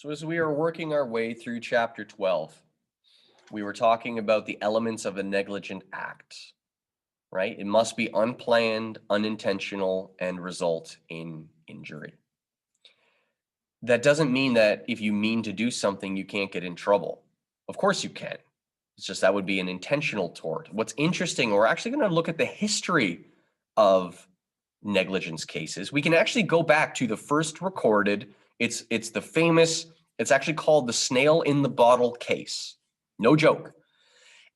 So as we are working our way through chapter 12, we were talking about the elements of a negligent act, right? It must be unplanned, unintentional, and result in injury. That doesn't mean that if you mean to do something, you can't get in trouble. Of course you can. It's just that would be an intentional tort. What's interesting, we're actually going to look at the history of negligence cases. We can actually go back to the first recorded. It's the famous, it's actually called the snail in the bottle case. No joke.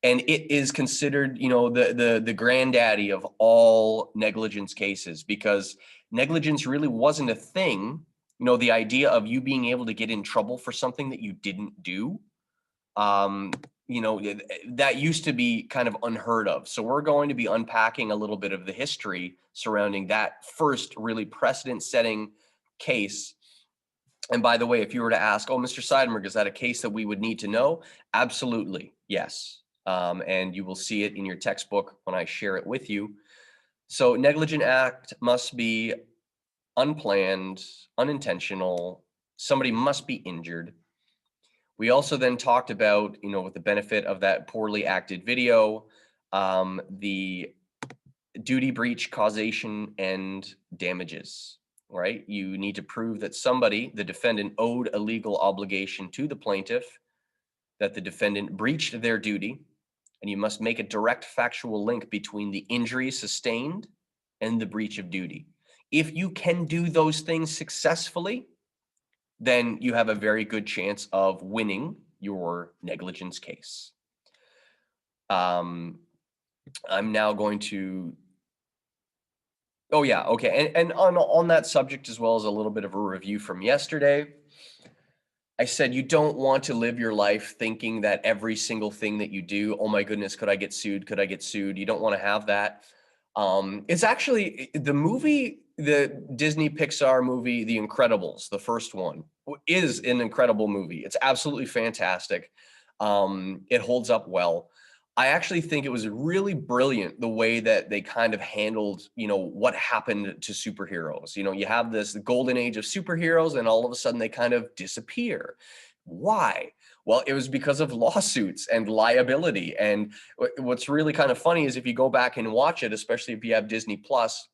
And it is considered, the granddaddy of all negligence cases, because negligence really wasn't a thing. The idea of you being able to get in trouble for something that you didn't do, um, that used to be kind of unheard of. So we're going to be unpacking a little bit of the history surrounding that first really precedent-setting case. And by the way, if you were to ask, oh, Mr. Seidenberg, is that a case that we would need to know? Absolutely, yes. And you will see it in your textbook when I share it with you. So negligent act must be unplanned, unintentional. Somebody must be injured. We also then talked about, with the benefit of that poorly acted video, the duty breach, causation, and damages, right? You need to prove that somebody, the defendant, owed a legal obligation to the plaintiff, that the defendant breached their duty, and you must make a direct factual link between the injury sustained and the breach of duty. If you can do those things successfully, then you have a very good chance of winning your negligence case. I'm now going to, oh yeah, okay. And on that subject, as well as a little bit of a review from yesterday, I said you don't want to live your life thinking that every single thing that you do, oh my goodness, could I get sued? Could I get sued? You don't want to have that. It's actually the movie, the Disney Pixar movie, The Incredibles, the first one, is an incredible movie. It's absolutely fantastic. It holds up well. I actually think it was really brilliant the way that they kind of handled, what happened to superheroes. You have this golden age of superheroes, and all of a sudden they kind of disappear. Why? Well, it was because of lawsuits and liability. And what's really kind of funny is if you go back and watch it, especially if you have Disney Plus,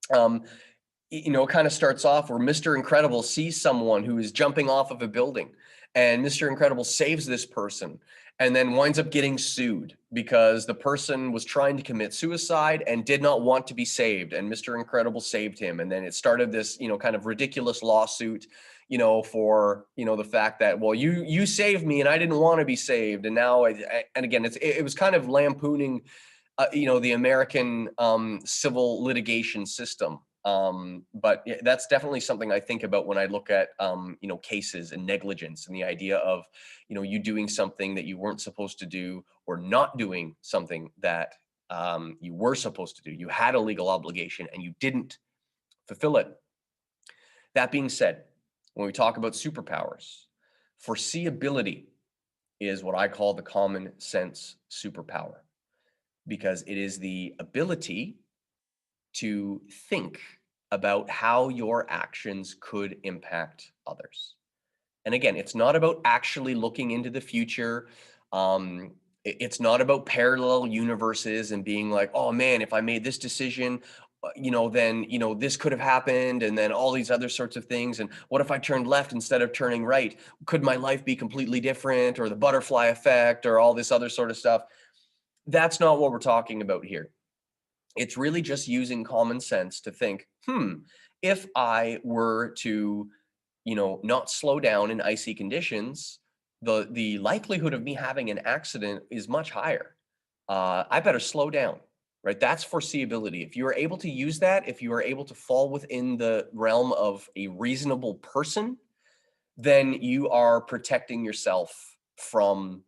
it kind of starts off where Mr. Incredible sees someone who is jumping off of a building, and Mr. Incredible saves this person and then winds up getting sued because the person was trying to commit suicide and did not want to be saved, and Mr. Incredible saved him. And then it started this, kind of ridiculous lawsuit, for, the fact that, well, you saved me and I didn't want to be saved. And now, and again, it was kind of lampooning, the American civil litigation system. But that's definitely something I think about when I look at, cases and negligence, and the idea of, you doing something that you weren't supposed to do, or not doing something that you were supposed to do. You had a legal obligation and you didn't fulfill it. That being said, when we talk about superpowers, foreseeability is what I call the common sense superpower, because it is the ability to think about how your actions could impact others. And again, it's not about actually looking into the future. It's not about parallel universes and being like, oh man, if I made this decision, then, this could have happened, and then all these other sorts of things. And what if I turned left instead of turning right? Could my life be completely different, or the butterfly effect, or all this other sort of stuff? That's not what we're talking about here. It's really just using common sense to think, if I were to, not slow down in icy conditions, the likelihood of me having an accident is much higher. I better slow down, right? That's foreseeability. If you are able to use that, if you are able to fall within the realm of a reasonable person, then you are protecting yourself from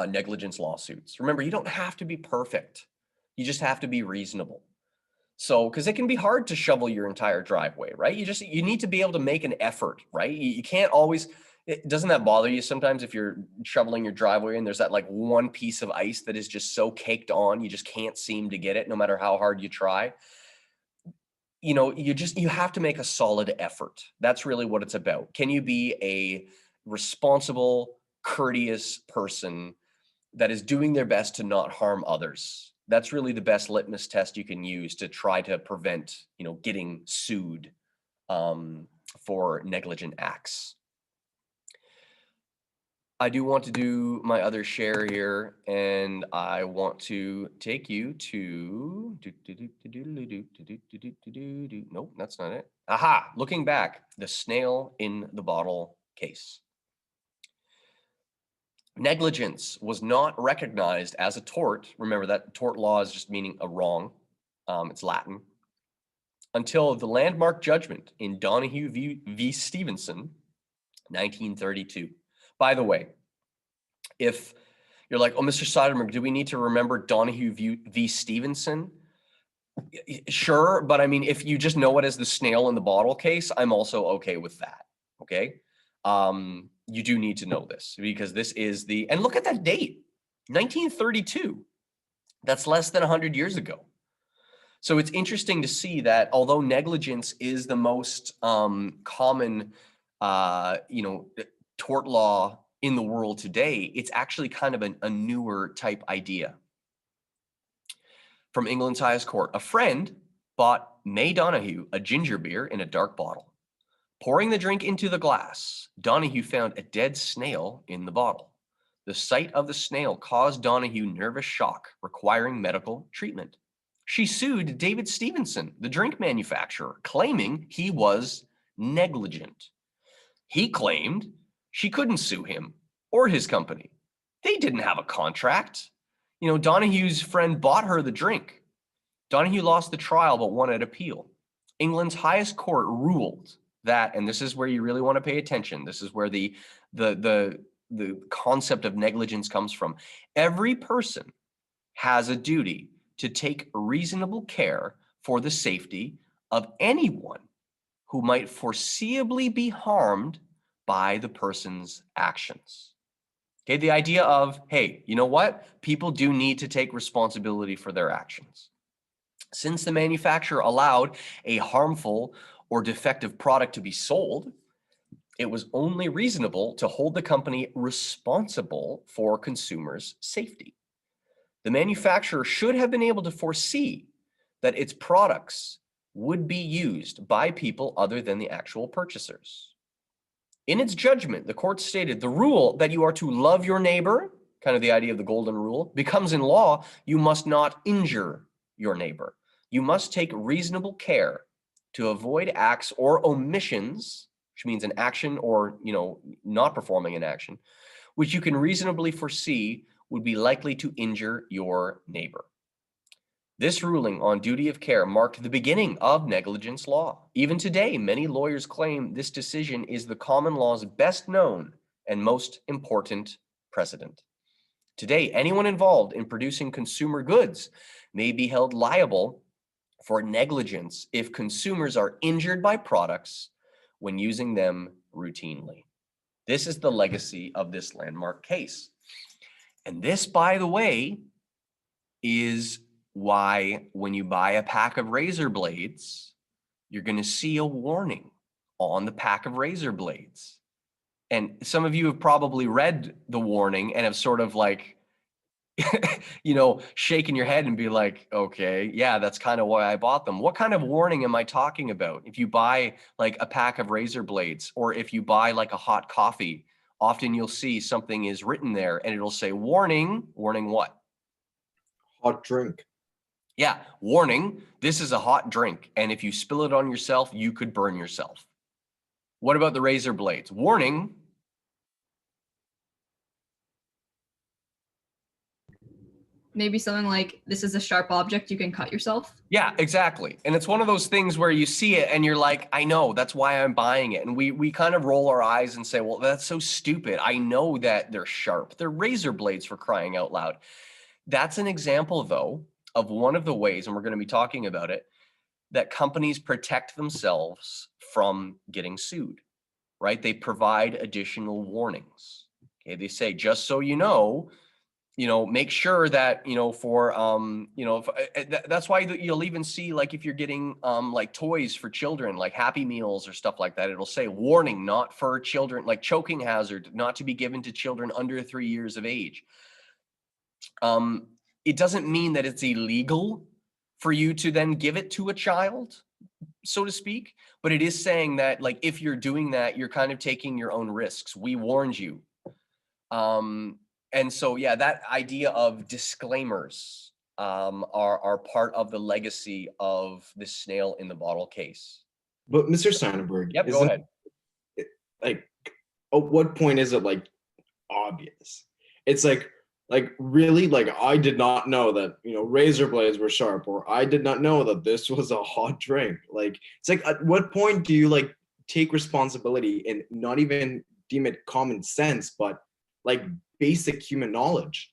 negligence lawsuits. Remember, you don't have to be perfect. You just have to be reasonable. So, because it can be hard to shovel your entire driveway, right? You need to be able to make an effort, right? You can't always, doesn't that bother you sometimes if you're shoveling your driveway and there's that like one piece of ice that is just so caked on, you just can't seem to get it no matter how hard you try? You have to make a solid effort. That's really what it's about. Can you be responsible, courteous person that is doing their best to not harm others. That's really the best litmus test you can use to try to prevent, getting sued for negligent acts. I do want to do my other share here, and I want to take you to, nope, that's not it. Aha, looking back, the snail in the bottle case. Negligence was not recognized as a tort. Remember that tort law is just meaning a wrong. It's Latin. Until the landmark judgment in Donahue v. Stevenson, 1932. By the way, if you're like, oh, Mr. Seidenberg, do we need to remember Donahue v. Stevenson? Sure, but I mean, if you just know it as the snail in the bottle case, I'm also okay with that, okay? You do need to know this because this is and look at that date, 1932. That's less than 100 years ago. So it's interesting to see that although negligence is the most common, tort law in the world today, it's actually kind of a newer type idea. From England's highest court, a friend bought May Donahue a ginger beer in a dark bottle. Pouring the drink into the glass, Donahue found a dead snail in the bottle. The sight of the snail caused Donahue nervous shock, requiring medical treatment. She sued David Stevenson, the drink manufacturer, claiming he was negligent. He claimed she couldn't sue him or his company. They didn't have a contract. Donahue's friend bought her the drink. Donahue lost the trial but won at appeal. England's highest court ruled that, and this is where you really want to pay attention. This is where the concept of negligence comes from. Every person has a duty to take reasonable care for the safety of anyone who might foreseeably be harmed by the person's actions. Okay, the idea of, hey, you know what? People do need to take responsibility for their actions. Since the manufacturer allowed a harmful or defective product to be sold, it was only reasonable to hold the company responsible for consumers' safety. The manufacturer should have been able to foresee that its products would be used by people other than the actual purchasers. In its judgment, the court stated the rule that you are to love your neighbor, kind of the idea of the golden rule, becomes in law, you must not injure your neighbor. You must take reasonable care to avoid acts or omissions, which means an action or, not performing an action, which you can reasonably foresee would be likely to injure your neighbor. This ruling on duty of care marked the beginning of negligence law. Even today, many lawyers claim this decision is the common law's best known and most important precedent. Today, anyone involved in producing consumer goods may be held liable for negligence if consumers are injured by products when using them routinely. This is the legacy of this landmark case. And this, by the way, is why when you buy a pack of razor blades, you're going to see a warning on the pack of razor blades. And some of you have probably read the warning and have sort of like, shaking your head and be like, okay, yeah, that's kind of why I bought them. What kind of warning am I talking about? If you buy like a pack of razor blades, or if you buy like a hot coffee, often you'll see something is written there and it'll say warning. Warning what? Hot drink. Yeah, warning, this is a hot drink, and if you spill it on yourself, you could burn yourself. What about the razor blades? Warning. Maybe something like, this is a sharp object, you can cut yourself. Yeah, exactly. And it's one of those things where you see it and you're like, I know, that's why I'm buying it. And we kind of roll our eyes and say, well, that's so stupid. I know that they're sharp. They're razor blades, for crying out loud. That's an example, though, of one of the ways, and we're going to be talking about it, that companies protect themselves from getting sued, right? They provide additional warnings. Okay, they say, just so you know, make sure that, for, that's why you'll even see, like, if you're getting, like toys for children, like Happy Meals or stuff like that, it'll say warning, not for children, like choking hazard, not to be given to children under 3 years of age. It doesn't mean that it's illegal for you to then give it to a child, so to speak, but it is saying that, like, if you're doing that, you're kind of taking your own risks. We warned you. And so, yeah, that idea of disclaimers are part of the legacy of the snail in the bottle case. But Mr. Steinberg, Yep, go isn't ahead. it, like, at what point is it like obvious? It's like really, like, I did not know that, razor blades were sharp, or I did not know that this was a hot drink. Like, it's like, at what point do you like take responsibility and not even deem it common sense, but like basic human knowledge?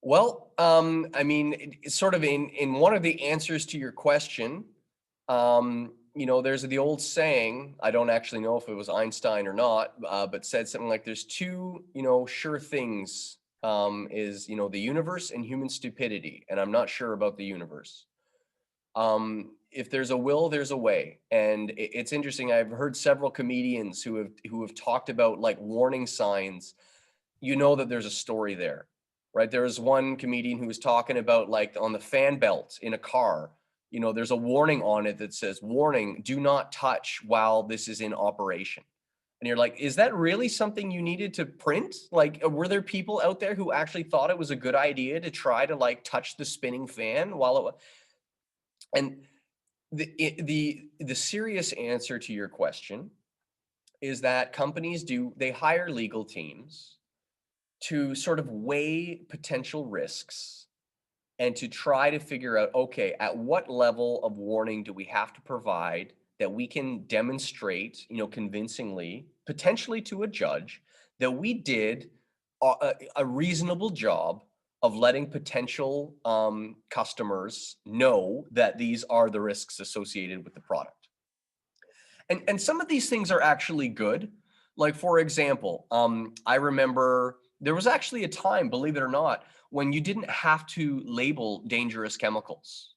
Well, I mean, it's sort of in one of the answers to your question, there's the old saying, I don't actually know if it was Einstein or not, but said something like there's two, sure things, is, the universe and human stupidity. And I'm not sure about the universe. If there's a will, there's a way. And it's interesting. I've heard several comedians who have talked about like warning signs. That there's a story there, right? There was one comedian who was talking about, like, on the fan belt in a car, there's a warning on it that says, warning, do not touch while this is in operation. And you're like, is that really something you needed to print? Like, were there people out there who actually thought it was a good idea to try to like touch the spinning fan while it? And the serious answer to your question is that companies they hire legal teams to sort of weigh potential risks and to try to figure out, okay, at what level of warning do we have to provide that we can demonstrate, convincingly, potentially to a judge, that we did a reasonable job of letting potential customers know that these are the risks associated with the product. And some of these things are actually good. Like, for example, I remember there was actually a time, believe it or not, when you didn't have to label dangerous chemicals.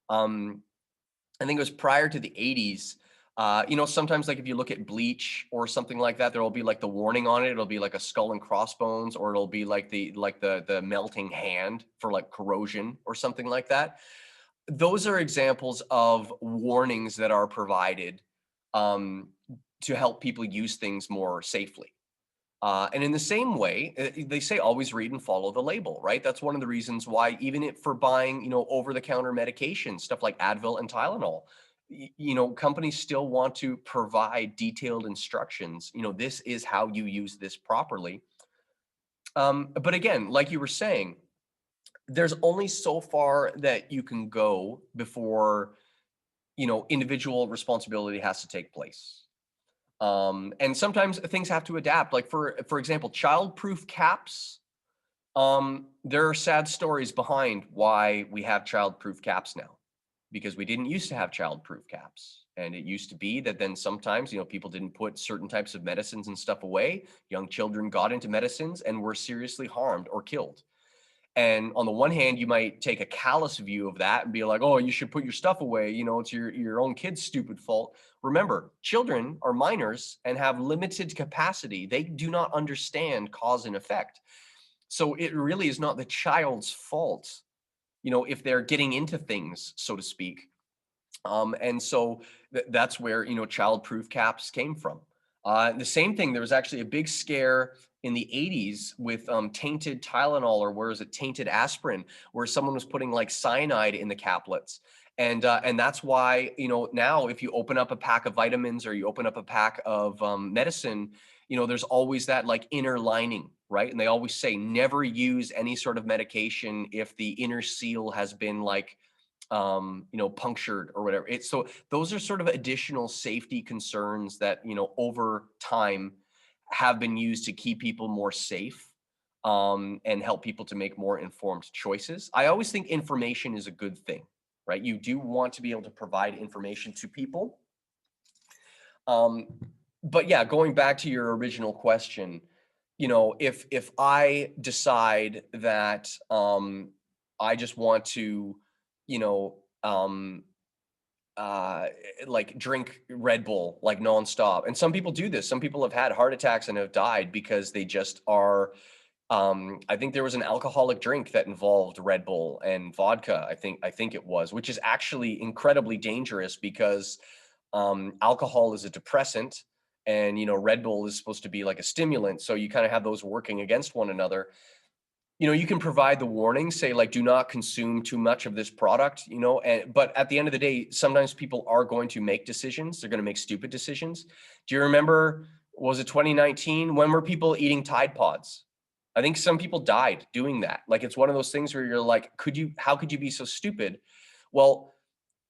I think it was prior to the 80s. Sometimes, like, if you look at bleach or something like that, there will be like the warning on it. It'll be like a skull and crossbones, or it'll be like the melting hand for like corrosion or something like that. Those are examples of warnings that are provided to help people use things more safely. And in the same way, they say always read and follow the label, right? That's one of the reasons why, even for buying, over-the-counter medication, stuff like Advil and Tylenol, companies still want to provide detailed instructions. This is how you use this properly. But again, like you were saying, there's only so far that you can go before, individual responsibility has to take place. And sometimes things have to adapt. Like, for example, child-proof caps. There are sad stories behind why we have child-proof caps now, because we didn't used to have child-proof caps. And it used to be that then sometimes, people didn't put certain types of medicines and stuff away. Young children got into medicines and were seriously harmed or killed. And on the one hand, you might take a callous view of that and be like, oh, you should put your stuff away. It's your own kid's stupid fault. Remember, children are minors and have limited capacity. They do not understand cause and effect. So it really is not the child's fault, if they're getting into things, so to speak. And so that's where, child-proof caps came from. The same thing, there was actually a big scare in the 80s with tainted Tylenol, or where is it, tainted aspirin, where someone was putting like cyanide in the caplets. And that's why, now if you open up a pack of vitamins or you open up a pack of medicine, there's always that like inner lining, right? And they always say never use any sort of medication if the inner seal has been like, punctured or whatever. So those are sort of additional safety concerns that, over time have been used to keep people more safe, and help people to make more informed choices. I always think information is a good thing, right? You do want to be able to provide information to people. But yeah, going back to your original question, you know, if I decide that I just want to, you know, uh like drink Red Bull like nonstop. And some people do this. Some people have had heart attacks and have died because they just are I think there was an alcoholic drink that involved Red Bull and vodka. I think it was, which is actually incredibly dangerous because alcohol is a depressant and Red Bull is supposed to be like a stimulant, so you kind of have those working against one another. You can provide the warning, say like, do not consume too much of this product, but at the end of the day, sometimes people are going to make decisions. They're going to make stupid decisions. Do you remember, was it 2019? When were people eating Tide Pods? I think some people died doing that. Like, it's one of those things where you're like, how could you be so stupid? Well,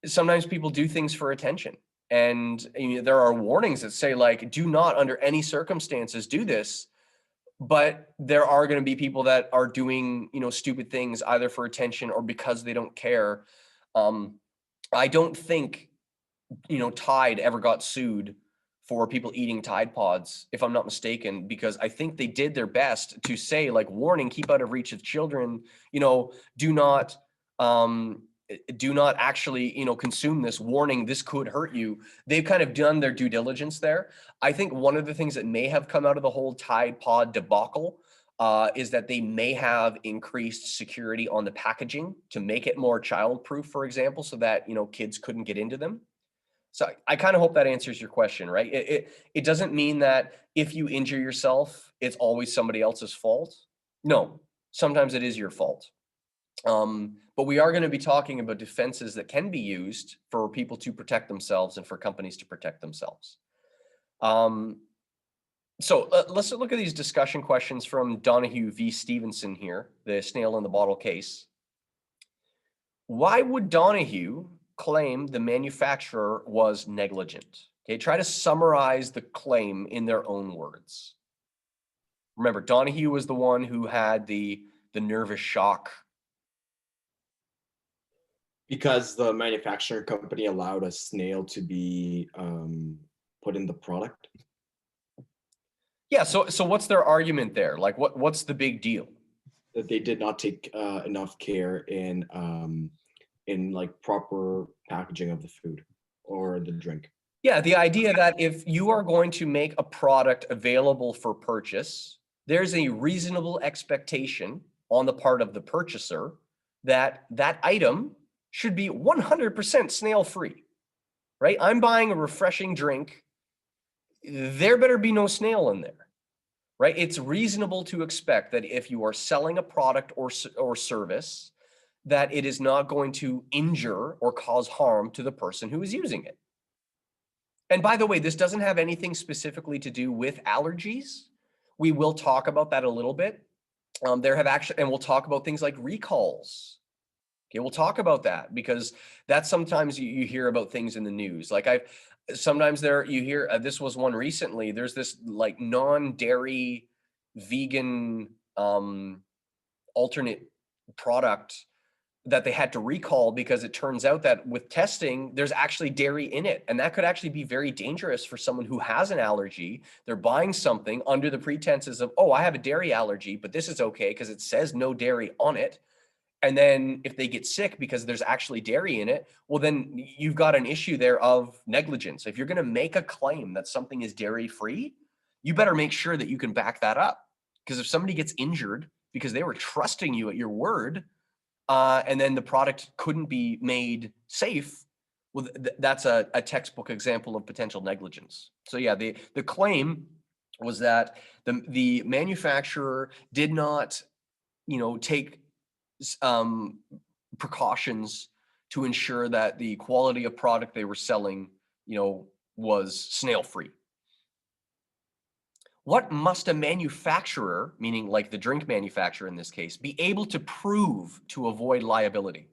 sometimes people do things for attention. And there are warnings that say like, do not under any circumstances do this. But there are going to be people that are doing, stupid things either for attention or because they don't care. I don't think, Tide ever got sued for people eating Tide Pods, if I'm not mistaken, because I think they did their best to say like, warning, keep out of reach of children, do not, do not actually, consume this, warning, this could hurt you. They've kind of done their due diligence there. I think one of the things that may have come out of the whole Tide Pod debacle is that they may have increased security on the packaging to make it more childproof, for example, so that, kids couldn't get into them. So I kind of hope that answers your question, right? It doesn't mean that if you injure yourself, it's always somebody else's fault. No, sometimes it is your fault. But we are going to be talking about defenses that can be used for people to protect themselves and for companies to protect themselves. So let's look at these discussion questions from Donahue v. Stevenson here, the snail in the bottle case. Why would Donahue claim the manufacturer was negligent? Okay, try to summarize the claim in their own words. Remember, Donahue was the one who had the nervous shock. Because the manufacturing company allowed a snail to be put in the product. Yeah, so what's their argument there? Like, what's the big deal? That they did not take enough care in like proper packaging of the food or the drink. Yeah, the idea that if you are going to make a product available for purchase, there's a reasonable expectation on the part of the purchaser that that item should be 100% snail-free, right? I'm buying a refreshing drink. There better be no snail in there, right? It's reasonable to expect that if you are selling a product or service, that it is not going to injure or cause harm to the person who is using it. And by the way, this doesn't have anything specifically to do with allergies. We will talk about that a little bit. And we'll talk about things like recalls. Okay, we'll talk about that because that's sometimes you hear about things in the news. Like sometimes you hear, this was one recently, there's this like non-dairy vegan alternate product that they had to recall because it turns out that with testing, there's actually dairy in it. And that could actually be very dangerous for someone who has an allergy. They're buying something under the pretenses of, oh, I have a dairy allergy, but this is okay because it says no dairy on it. And then if they get sick because there's actually dairy in it, well, then you've got an issue there of negligence. If you're going to make a claim that something is dairy-free, you better make sure that you can back that up. Because if somebody gets injured because they were trusting you at your word, and then the product couldn't be made safe, well, that's a textbook example of potential negligence. So yeah, the claim was that the manufacturer did not, take precautions to ensure that the quality of product they were selling, was snail-free. What must a manufacturer, meaning like the drink manufacturer in this case, be able to prove to avoid liability?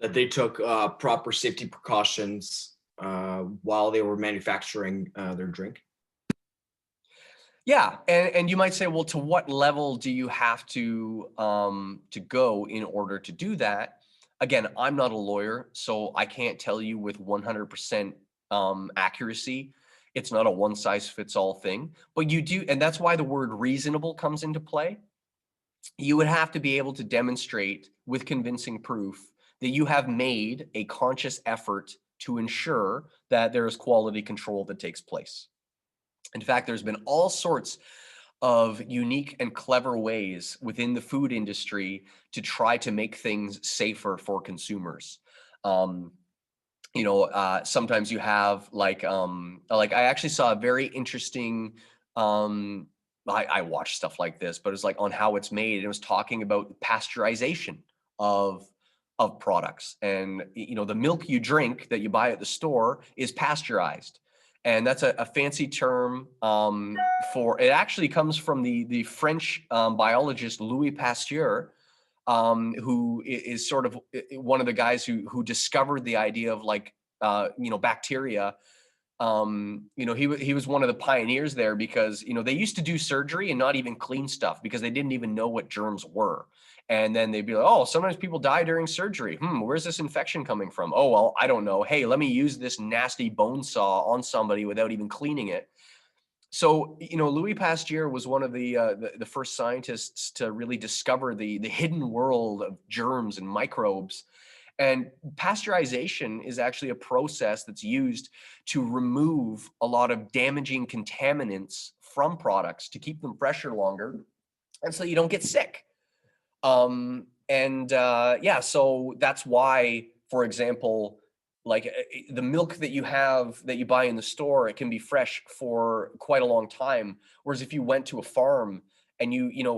That they took proper safety precautions while they were manufacturing their drink. Yeah, and you might say, well, to what level do you have to go in order to do that? Again, I'm not a lawyer, so I can't tell you with 100% accuracy It's not a one size fits all thing, but you do, and that's why the word reasonable comes into play. You would have to be able to demonstrate with convincing proof that you have made a conscious effort to ensure that there is quality control that takes place. In fact, there's been all sorts of unique and clever ways within the food industry to try to make things safer for consumers. Um, Sometimes you have like I actually saw a very interesting, um, I watch stuff like this, but it's like on how it's made. And it was talking about pasteurization of of products, and the milk you drink that you buy at the store is pasteurized, and that's a fancy term for it. Actually comes from the French biologist Louis Pasteur, who is sort of one of the guys who discovered the idea of bacteria. He was one of the pioneers there, because they used to do surgery and not even clean stuff because they didn't even know what germs were. And then they'd be like, oh, sometimes people die during surgery. Where's this infection coming from? Oh, well, I don't know. Hey, let me use this nasty bone saw on somebody without even cleaning it. So, Louis Pasteur was one of the first scientists to really discover the hidden world of germs and microbes. And pasteurization is actually a process that's used to remove a lot of damaging contaminants from products to keep them fresher longer, and so you don't get sick. Yeah, so that's why, for example, like the milk that you buy in the store, it can be fresh for quite a long time. Whereas if you went to a farm and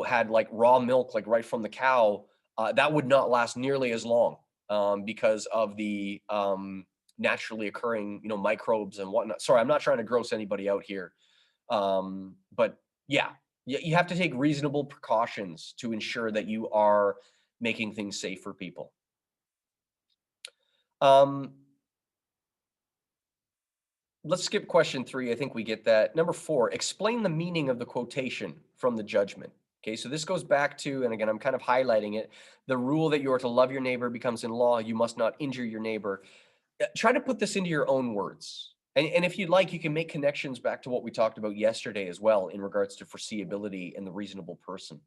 had like raw milk, like right from the cow, that would not last nearly as long, because of the naturally occurring microbes and whatnot. Sorry, I'm not trying to gross anybody out here, but yeah, you have to take reasonable precautions to ensure that you are making things safe for people. Um, let's skip question 3. I think we get that. Number 4, explain the meaning of the quotation from the judgment. Okay, so this goes back to, and again, I'm kind of highlighting it, the rule that you are to love your neighbor becomes in law, you must not injure your neighbor. Try to put this into your own words. And if you'd like, you can make connections back to what we talked about yesterday as well in regards to foreseeability and the reasonable person.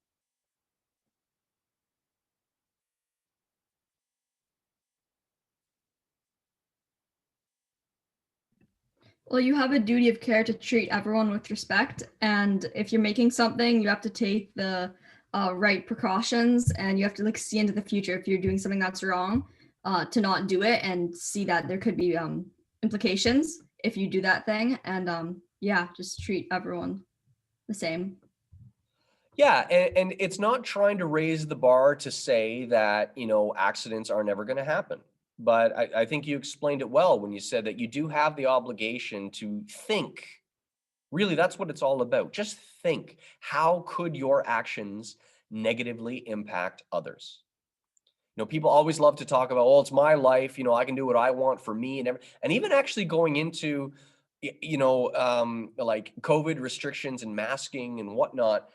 Well, you have a duty of care to treat everyone with respect, and if you're making something, you have to take the right precautions, and you have to see into the future if you're doing something that's wrong, to not do it, and see that there could be implications if you do that thing, and yeah, just treat everyone the same. Yeah, and it's not trying to raise the bar to say that, accidents are never going to happen. But I think you explained it well when you said that you do have the obligation to think. Really, that's what it's all about. Just think, how could your actions negatively impact others? People always love to talk about, oh, it's my life, I can do what I want for me, and even actually going into, like COVID restrictions and masking and whatnot.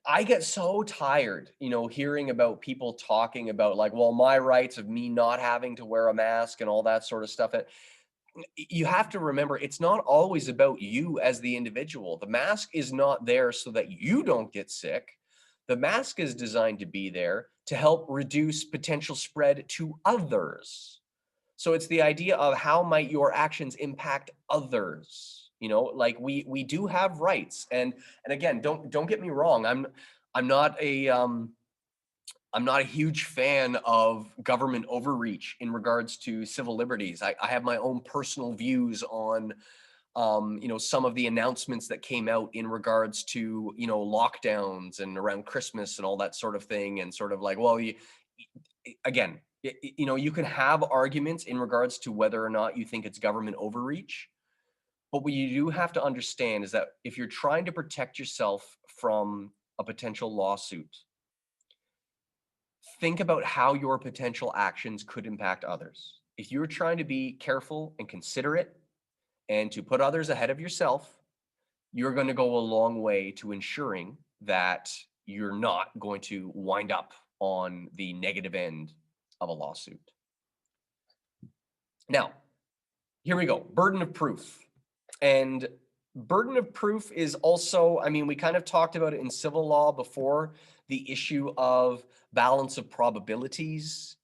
I get so tired, hearing about people talking about like, well, my rights of me not having to wear a mask and all that sort of stuff. And you have to remember, it's not always about you as the individual. The mask is not there so that you don't get sick. The mask is designed to be there to help reduce potential spread to others. So it's the idea of how might your actions impact others. Like we do have rights, and again, don't get me wrong. I'm not a I'm not a huge fan of government overreach in regards to civil liberties. I have my own personal views on some of the announcements that came out in regards to lockdowns and around Christmas and all that sort of thing, and sort of like, well, again, you can have arguments in regards to whether or not you think it's government overreach, but what you do have to understand is that if you're trying to protect yourself from a potential lawsuit, think about how your potential actions could impact others. If you're trying to be careful and considerate and to put others ahead of yourself, you're going to go a long way to ensuring that you're not going to wind up on the negative end of a lawsuit. Now, here we go. Burden of proof. And Burden of proof is also, I mean, we kind of talked about it in civil law before, the issue of balance of probabilities.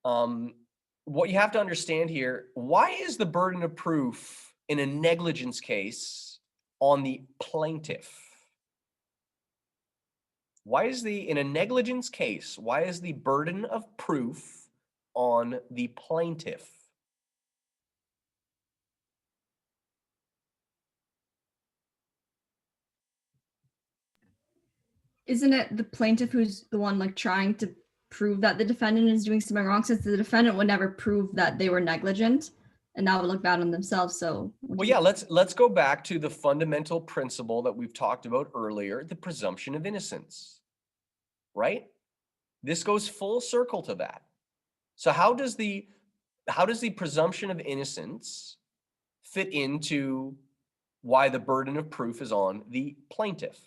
What you have to understand here, why is the burden of proof in a negligence case on the plaintiff? In a negligence case, why is the burden of proof on the plaintiff? Isn't it the plaintiff who's the one like trying to prove that the defendant is doing something wrong, since the defendant would never prove that they were negligent, and that would look bad on themselves? So Well, yeah, let's go back to the fundamental principle that we've talked about earlier, the presumption of innocence, right? This goes full circle to that. So how does the presumption of innocence fit into why the burden of proof is on the plaintiff?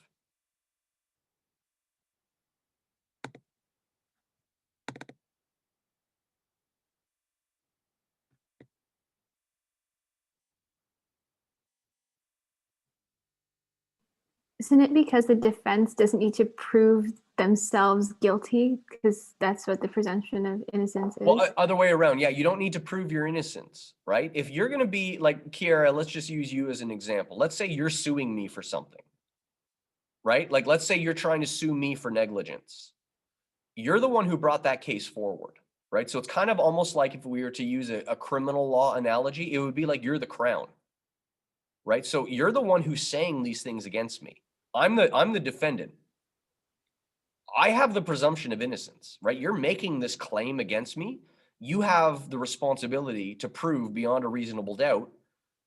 Isn't it because the defense doesn't need to prove themselves guilty? Because that's what the presumption of innocence is. Well, other way around. Yeah, you don't need to prove your innocence, right? If you're going to be like, Kiara, let's just use you as an example. Let's say you're suing me for something, right? Like, let's say you're trying to sue me for negligence. You're the one who brought that case forward, right? So it's kind of almost like if we were to use a criminal law analogy, it would be like you're the crown, right? So you're the one who's saying these things against me. I'm the defendant. I have the presumption of innocence, right? You're making this claim against me. You have the responsibility to prove beyond a reasonable doubt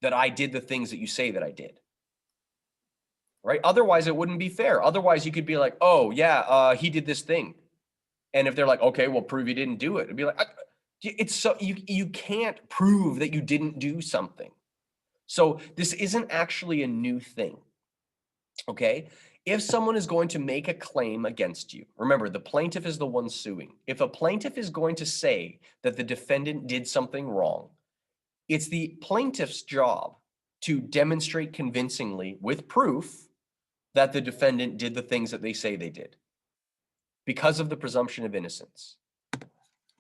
that I did the things that you say that I did, right? Otherwise, it wouldn't be fair. Otherwise, you could be like, oh, yeah, he did this thing. And if they're like, okay, well, prove you didn't do it. It'd be like, it's so you can't prove that you didn't do something. So this isn't actually a new thing. Okay, if someone is going to make a claim against you, remember the plaintiff is the one suing. If a plaintiff is going to say that the defendant did something wrong, it's the plaintiff's job to demonstrate convincingly with proof that the defendant did the things that they say they did because of the presumption of innocence.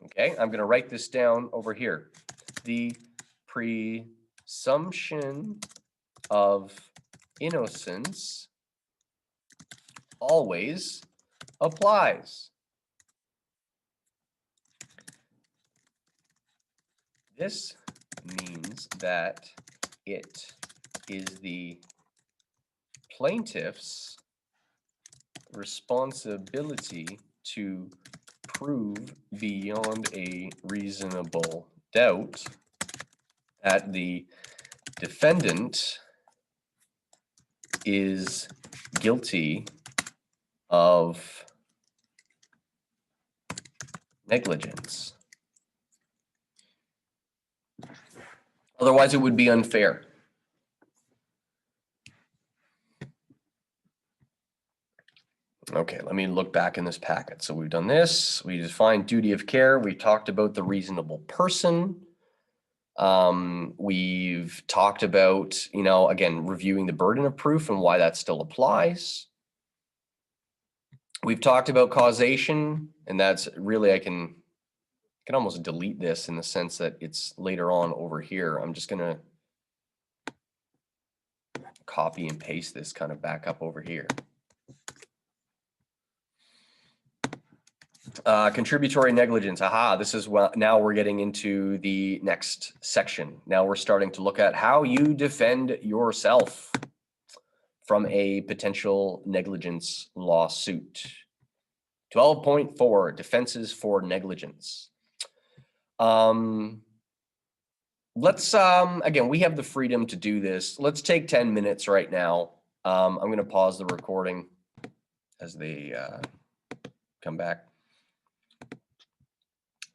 Okay, I'm going to write this down over here. The presumption of innocence always applies. This means that it is the plaintiff's responsibility to prove beyond a reasonable doubt that the defendant is guilty of negligence. Otherwise, it would be unfair. Okay, let me look back in this packet. So we've done this. We defined duty of care. We talked about the reasonable person. We've talked about, again, reviewing the burden of proof and why that still applies. We've talked about causation, and that's really, I can almost delete this in the sense that it's later on over here. I'm just going to copy and paste this kind of back up over here. Contributory negligence. Aha, this is what now we're getting into the next section. Now we're starting to look at how you defend yourself from a potential negligence lawsuit. 12.4 defenses for negligence. Let's again, we have the freedom to do this. Let's take 10 minutes right now. I'm going to pause the recording as they come back.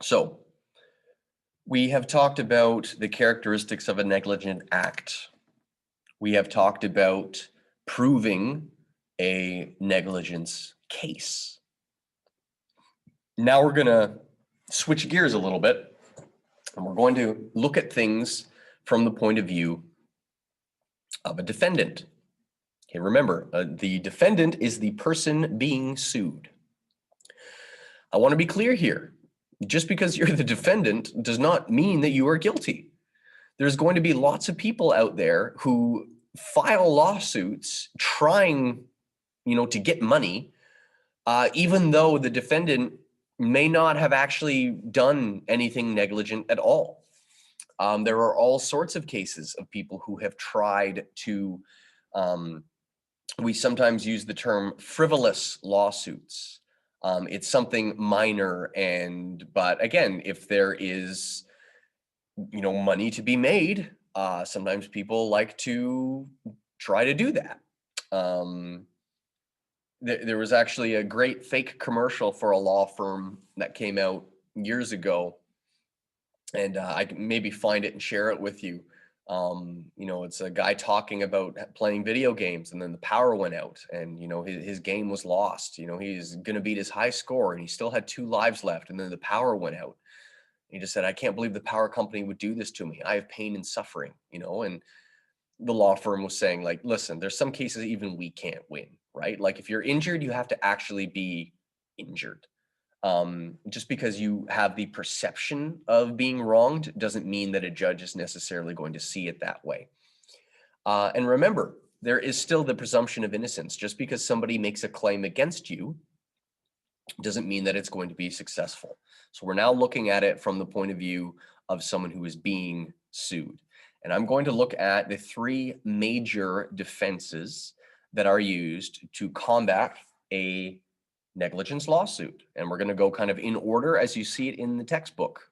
So we have talked about the characteristics of a negligent act. We have talked about proving a negligence case. Now we're going to switch gears a little bit, and we're going to look at things from the point of view of a defendant. Okay, remember, the defendant is the person being sued. I want to be clear here. Just because you're the defendant does not mean that you are guilty. There's going to be lots of people out there who file lawsuits trying, to get money, even though the defendant may not have actually done anything negligent at all. There are all sorts of cases of people who have tried to, we sometimes use the term frivolous lawsuits. It's something minor, but again, if there is, money to be made, sometimes people like to try to do that. There was actually a great fake commercial for a law firm that came out years ago, and I can maybe find it and share it with you. It's a guy talking about playing video games, and then the power went out, and his game was lost. He's going to beat his high score, and he still had 2 lives left, and then the power went out. He just said, "I can't believe the power company would do this to me. I have pain and suffering," and the law firm was saying, like, listen, there's some cases even we can't win, right? Like, if you're injured, you have to actually be injured. Just because you have the perception of being wronged doesn't mean that a judge is necessarily going to see it that way. And remember, there is still the presumption of innocence. Just because somebody makes a claim against you doesn't mean that it's going to be successful. So we're now looking at it from the point of view of someone who is being sued. And I'm going to look at the 3 major defenses that are used to combat a negligence lawsuit. And we're going to go kind of in order as you see it in the textbook.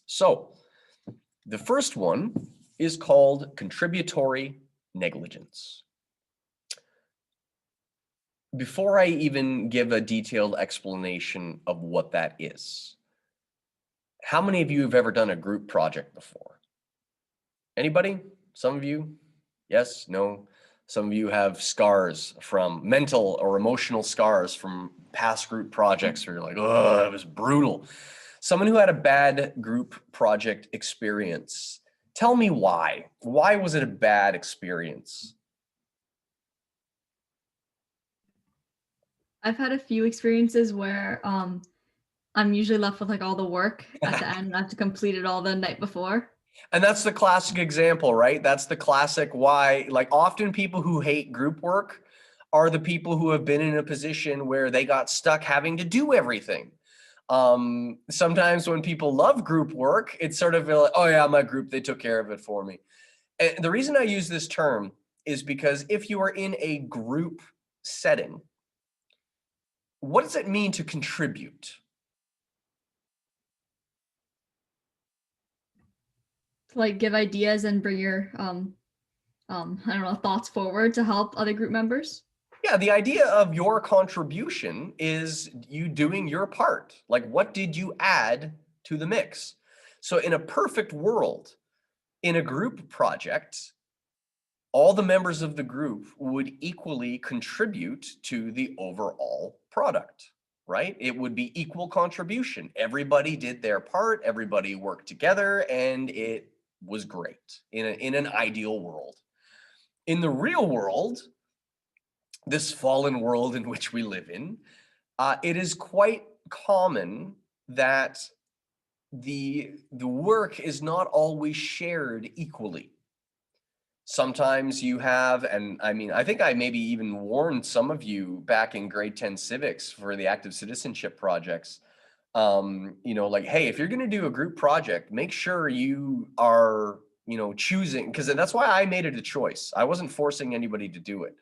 So the first one is called contributory negligence. Before I even give a detailed explanation of what that is, how many of you have ever done a group project before? Anybody? Some of you? Yes? No? Some of you have scars from mental or emotional scars from past group projects where you're like, oh, it was brutal. Someone who had a bad group project experience, tell me why. Why was it a bad experience? I've had a few experiences where I'm usually left with like all the work at the end. I have to complete it all the night before. And that's the classic example, right? That's the classic why, like, often people who hate group work are the people who have been in a position where they got stuck having to do everything. Sometimes when people love group work, it's sort of like, oh yeah, my group, they took care of it for me. And the reason I use this term is because if you are in a group setting, what does it mean to contribute? To like give ideas and bring your thoughts forward to help other group members. Yeah, the idea of your contribution is you doing your part. Like, what did you add to the mix? So in a perfect world, in a group project, all the members of the group would equally contribute to the overall product, right? It would be equal contribution. Everybody did their part, everybody worked together, and it was great in an ideal world. In the real world, this fallen world in which we live in, it is quite common that the work is not always shared equally. Sometimes you have, and I mean, I think I maybe even warned some of you back in grade 10 civics for the active citizenship projects, like, hey, if you're going to do a group project, make sure you are, choosing, because that's why I made it a choice. I wasn't forcing anybody to do it.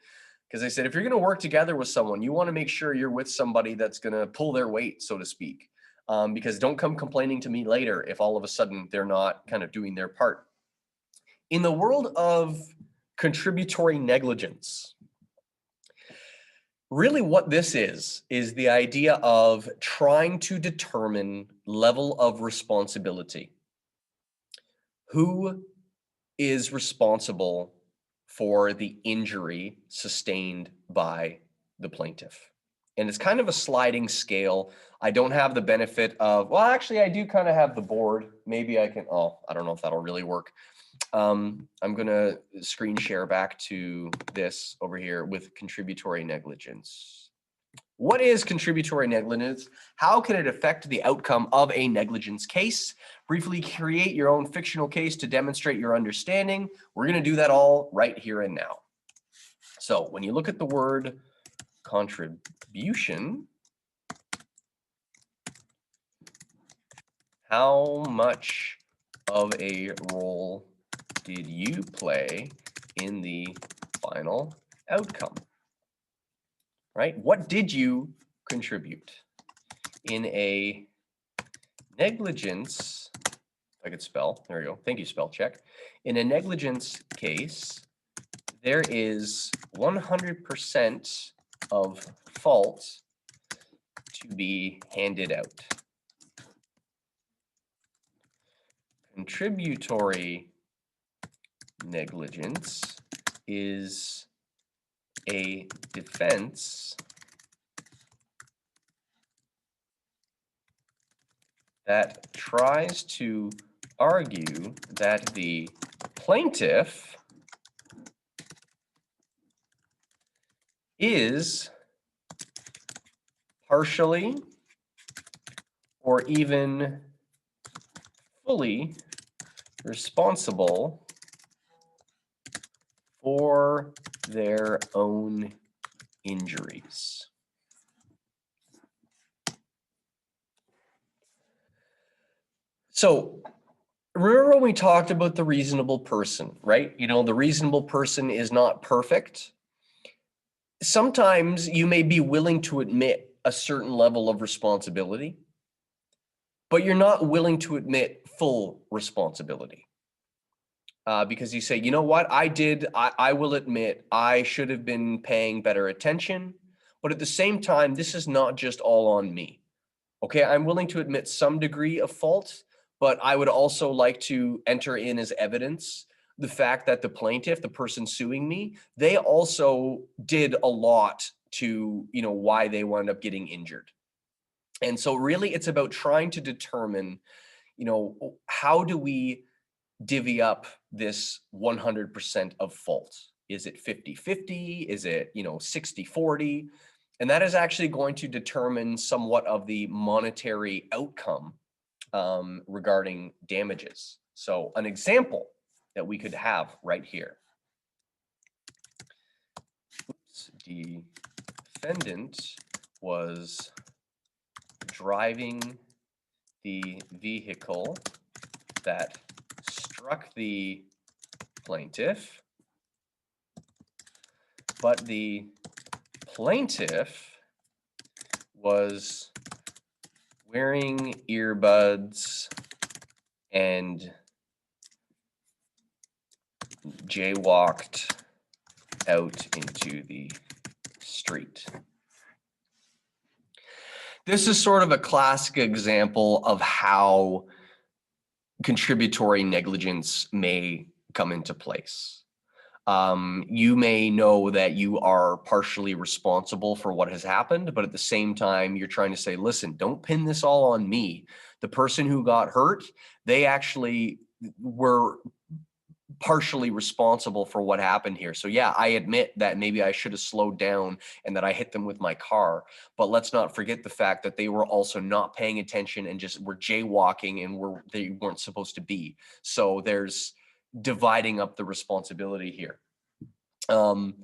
Because I said, if you're going to work together with someone, you want to make sure you're with somebody that's going to pull their weight, so to speak. Because don't come complaining to me later if all of a sudden they're not kind of doing their part. In the world of contributory negligence, really what this is the idea of trying to determine level of responsibility. Who is responsible for the injury sustained by the plaintiff? And it's kind of a sliding scale. I don't have the benefit of, well, actually I do kind of have the board. Maybe I can, I don't know if that'll really work. I'm going to screen share back to this over here with contributory negligence. What is contributory negligence? How can it affect the outcome of a negligence case? Briefly create your own fictional case to demonstrate your understanding. We're going to do that all right here and now. So when you look at the word contribution, how much of a role did you play in the final outcome? Right? What did you contribute? In a negligence, if I could spell, there we go. Thank you, spell check. In a negligence case, there is 100% of fault to be handed out. Contributory negligence is a defense that tries to argue that the plaintiff is partially or even fully responsible for their own injuries. So remember when we talked about the reasonable person, right? You know, the reasonable person is not perfect. Sometimes you may be willing to admit a certain level of responsibility, but you're not willing to admit full responsibility. Because you say, you know what, I will admit I should have been paying better attention, but at the same time, this is not just all on me. Okay, I'm willing to admit some degree of fault, but I would also like to enter in as evidence the fact that the plaintiff, the person suing me, they also did a lot to, you know, why they wound up getting injured. And so really it's about trying to determine, you know, how do we divvy up this 100% of fault? Is it 50-50? Is it, you know, 60-40? And that is actually going to determine somewhat of the monetary outcome regarding damages. So an example that we could have right here. The defendant was driving the vehicle that struck the plaintiff, but the plaintiff was wearing earbuds and jaywalked out into the street. This is sort of a classic example of how contributory negligence may come into place. You may know that you are partially responsible for what has happened, but at the same time, you're trying to say, listen, don't pin this all on me. The person who got hurt, they actually were partially responsible for what happened here. So yeah, I admit that maybe I should have slowed down and that I hit them with my car, but let's not forget the fact that they were also not paying attention and just were jaywalking and they weren't supposed to be. So there's dividing up the responsibility here. And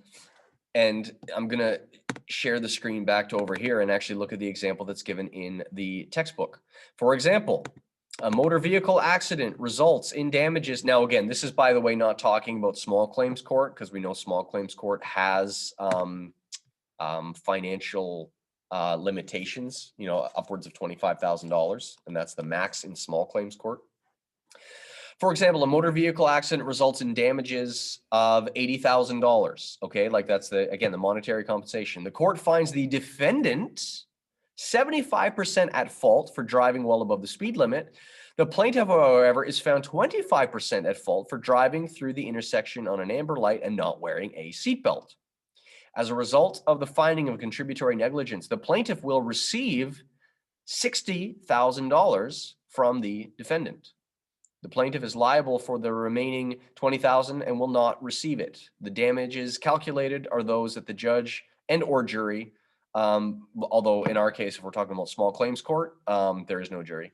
I'm gonna share the screen back to over here and actually look at the example that's given in the textbook. For example, a motor vehicle accident results in damages. Now, again, this is, by the way, not talking about small claims court, because we know small claims court has financial limitations, you know, upwards of $25,000, and that's the max in small claims court. For example, a motor vehicle accident results in damages of $80,000. Okay, like that's the monetary compensation. The court finds the defendant 75% at fault for driving well above the speed limit. The plaintiff, however, is found 25% at fault for driving through the intersection on an amber light and not wearing a seatbelt. As a result of the finding of contributory negligence, the plaintiff will receive $60,000 from the defendant. The plaintiff is liable for the remaining 20,000 and will not receive it. The damages calculated are those that the judge and or jury, although in our case, if we're talking about small claims court, there is no jury,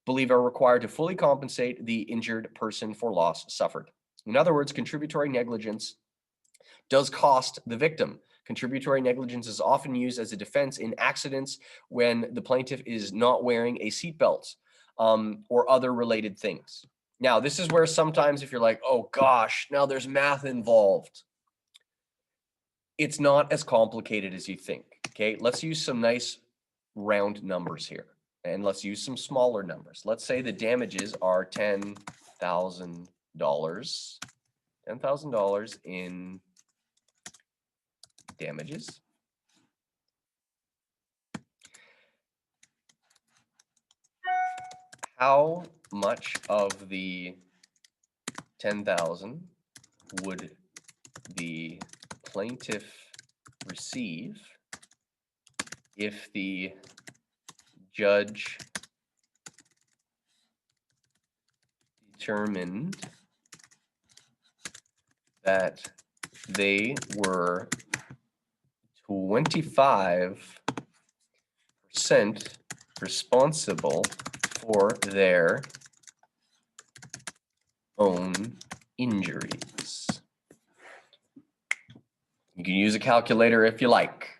believe are required to fully compensate the injured person for loss suffered. In other words, contributory negligence does cost the victim. Contributory negligence is often used as a defense in accidents when the plaintiff is not wearing a seatbelt or other related things. Now, this is where sometimes if you're like, oh gosh, now there's math involved. It's not as complicated as you think, okay? Let's use some nice round numbers here. And let's use some smaller numbers. Let's say the damages are $10,000. $10,000 in damages. How much of the 10,000 would the plaintiff receive if the judge determined that they were 25% responsible for their own injuries? You can use a calculator if you like.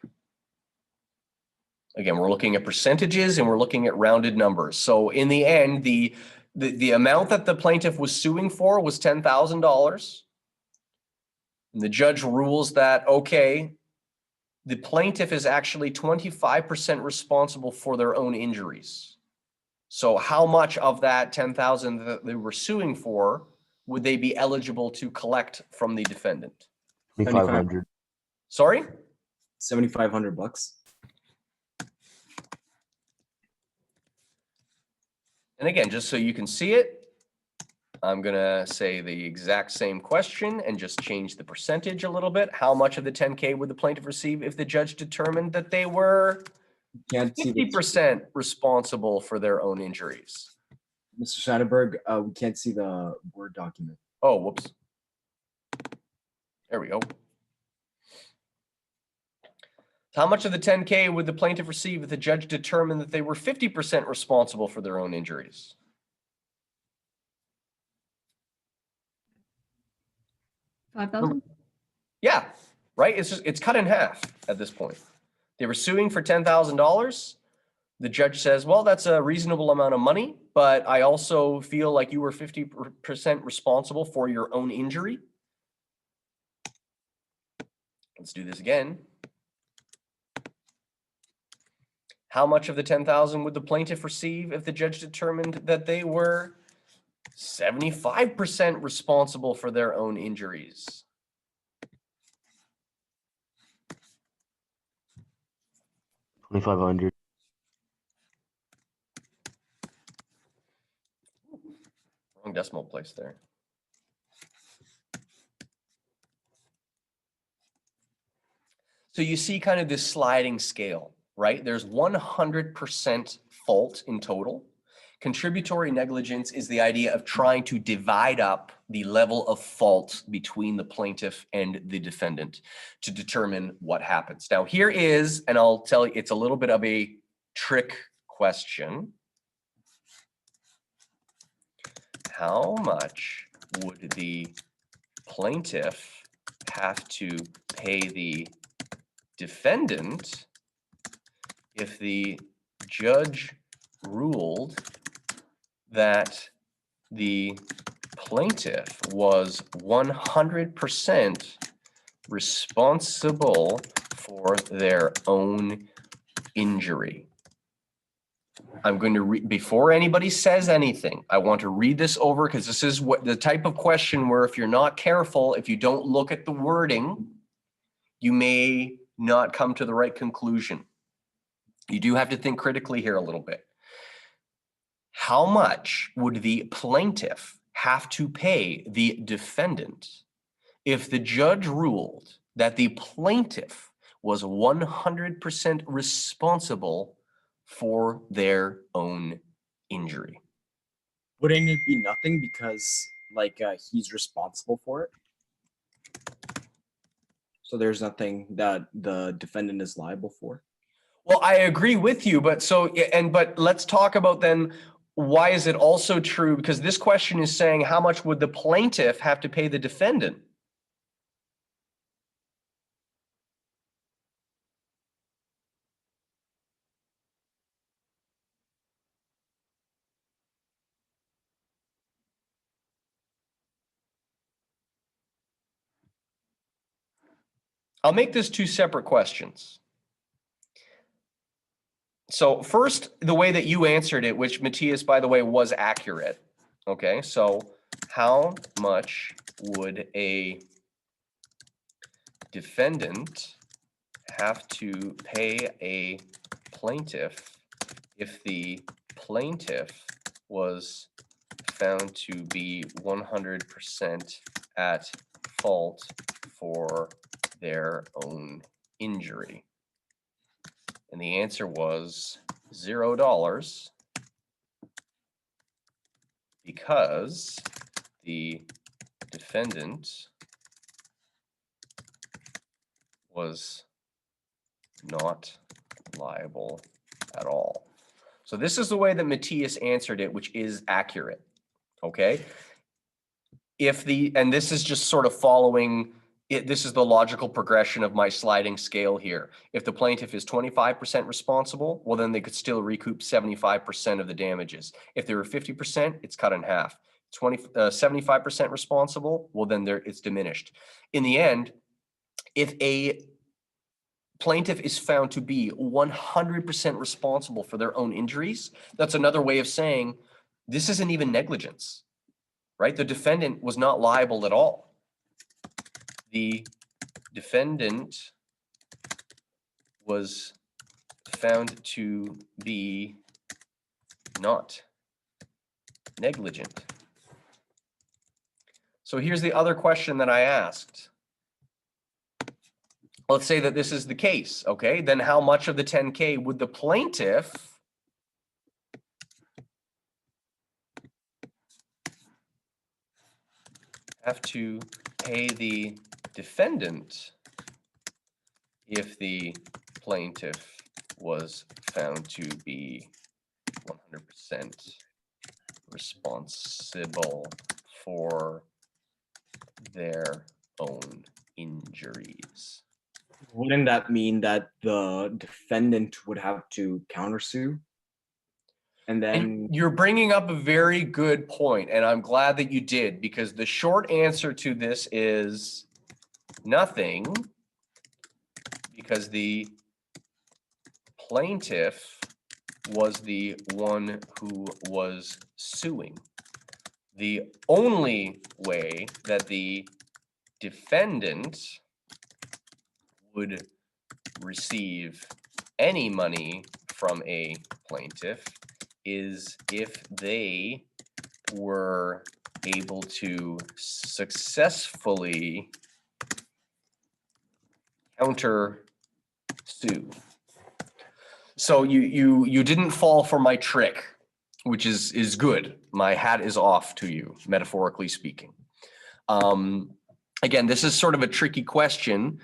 Again, we're looking at percentages and we're looking at rounded numbers. So in the end, the amount that the plaintiff was suing for was $10,000. And the judge rules that, okay, the plaintiff is actually 25% responsible for their own injuries. So how much of that 10,000 that they were suing for would they be eligible to collect from the defendant? 2,500. Sorry? $7,500. And again, just so you can see it, I'm gonna say the exact same question and just change the percentage a little bit. How much of the 10K would the plaintiff receive if the judge determined that they were Can't see the 50% responsible for their own injuries? Mr. Schneiderberg, we can't see the Word document. Oh, whoops. There we go. How much of the 10K would the plaintiff receive if the judge determined that they were 50% responsible for their own injuries? $5,000. Yeah, right? It's cut in half at this point. They were suing for $10,000. The judge says, well, that's a reasonable amount of money, but I also feel like you were 50% responsible for your own injury. Let's do this again. How much of the 10,000 would the plaintiff receive if the judge determined that they were 75% responsible for their own injuries? $2,500. Wrong decimal place there. So you see kind of this sliding scale, right? There's 100% fault in total. Contributory negligence is the idea of trying to divide up the level of fault between the plaintiff and the defendant to determine what happens. Now here is, and I'll tell you, it's a little bit of a trick question. How much would the plaintiff have to pay the defendant if the judge ruled that the plaintiff was 100% responsible for their own injury? I'm going to read, before anybody says anything, I want to read this over because this is what the type of question where if you're not careful, if you don't look at the wording, you may not come to the right conclusion. You do have to think critically here a little bit. How much would the plaintiff have to pay the defendant if the judge ruled that the plaintiff was 100% responsible for their own injury? Wouldn't it be nothing because like he's responsible for it? So there's nothing that the defendant is liable for. Well, I agree with you, but but let's talk about then, why is it also true? Because this question is saying how much would the plaintiff have to pay the defendant? I'll make this two separate questions. So first, the way that you answered it, which Matthias, by the way, was accurate. Okay, so how much would a defendant have to pay a plaintiff if the plaintiff was found to be 100% at fault for their own injury? And the answer was $0, because the defendant was not liable at all. So this is the way that Matthias answered it, which is accurate. Okay. And this is just sort of following it, this is the logical progression of my sliding scale here. If the plaintiff is 25% responsible, well, then they could still recoup 75% of the damages. If they were 50%, it's cut in half. 75% responsible, well, then it's diminished. In the end, if a plaintiff is found to be 100% responsible for their own injuries, that's another way of saying this isn't even negligence, right? The defendant was not liable at all. The defendant was found to be not negligent. So here's the other question that I asked. Let's say that this is the case, okay? Then how much of the 10K would the plaintiff have to pay the defendant if the plaintiff was found to be 100% responsible for their own injuries? Wouldn't that mean that the defendant would have to countersue? And then And you're bringing up a very good point, and I'm glad that you did, because the short answer to this is nothing, because the plaintiff was the one who was suing. The only way that the defendant would receive any money from a plaintiff is if they were able to successfully counter sue. So you didn't fall for my trick, which is good. My hat is off to you, metaphorically speaking. Again, this is sort of a tricky question.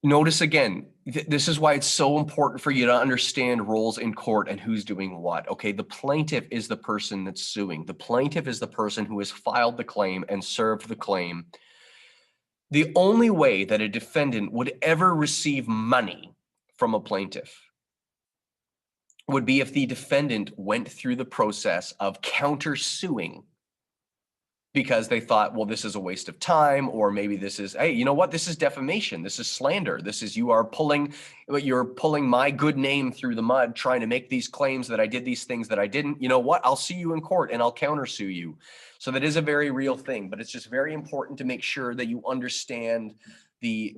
Notice again, this is why it's so important for you to understand roles in court and who's doing what. Okay, the plaintiff is the person that's suing. The plaintiff is the person who has filed the claim and served the claim. The only way that a defendant would ever receive money from a plaintiff would be if the defendant went through the process of countersuing, because they thought, well, this is a waste of time, or maybe this is, hey, you know what? This is defamation. This is slander. This is, you're pulling my good name through the mud, trying to make these claims that I did these things that I didn't. You know what? I'll see you in court and I'll countersue you. So that is a very real thing, but it's just very important to make sure that you understand the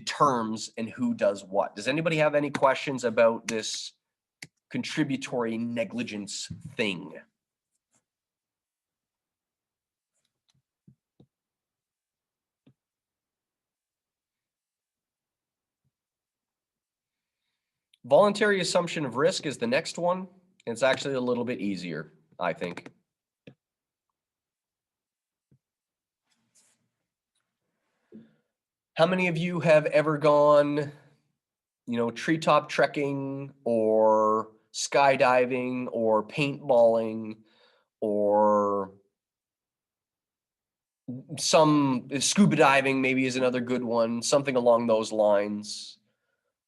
terms and who does what. Does anybody have any questions about this contributory negligence thing? Voluntary assumption of risk is the next one. It's actually a little bit easier, I think. How many of you have ever gone, treetop trekking or skydiving or paintballing or some scuba diving maybe is another good one, something along those lines?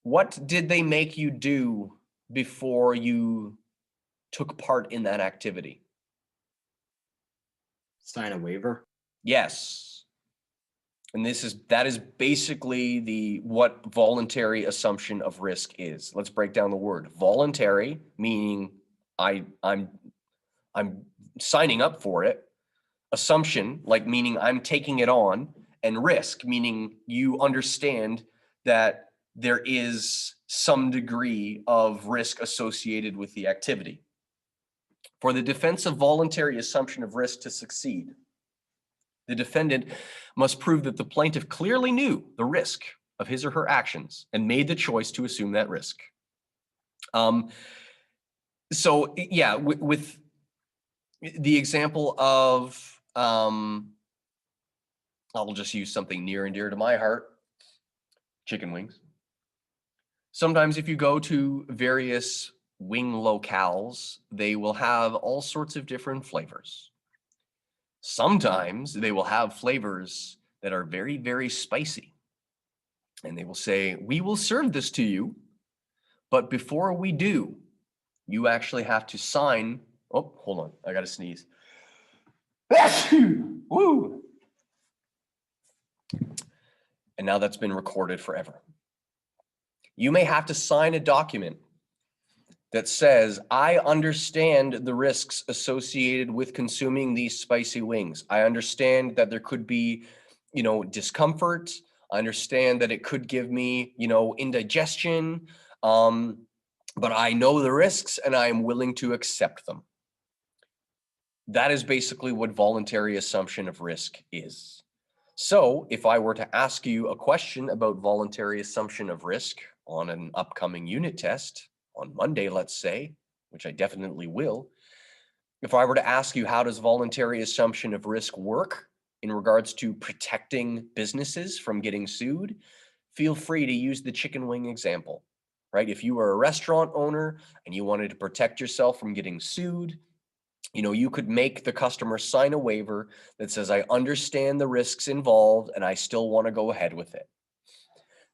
What did they make you do before you took part in that activity? Sign a waiver. Yes. And that is basically what voluntary assumption of risk is. Let's break down the word. Voluntary, meaning I'm signing up for it. Assumption, like meaning I'm taking it on, and risk, meaning you understand that there is some degree of risk associated with the activity. For the defense of voluntary assumption of risk to succeed, the defendant must prove that the plaintiff clearly knew the risk of his or her actions and made the choice to assume that risk. So yeah, with the example of, I'll just use something near and dear to my heart, chicken wings. Sometimes if you go to various wing locales, they will have all sorts of different flavors. Sometimes they will have flavors that are very, very spicy. And they will say, we will serve this to you, but before we do, you actually have to sign. Oh, hold on, I gotta sneeze. Woo! And now that's been recorded forever. You may have to sign a document that says, I understand the risks associated with consuming these spicy wings. I understand that there could be, discomfort. I understand that it could give me, indigestion. But I know the risks and I am willing to accept them. That is basically what voluntary assumption of risk is. So if I were to ask you a question about voluntary assumption of risk on an upcoming unit test on Monday, let's say, which I definitely will, if I were to ask you, how does voluntary assumption of risk work in regards to protecting businesses from getting sued, feel free to use the chicken wing example, right? If you were a restaurant owner and you wanted to protect yourself from getting sued, you could make the customer sign a waiver that says, I understand the risks involved and I still want to go ahead with it.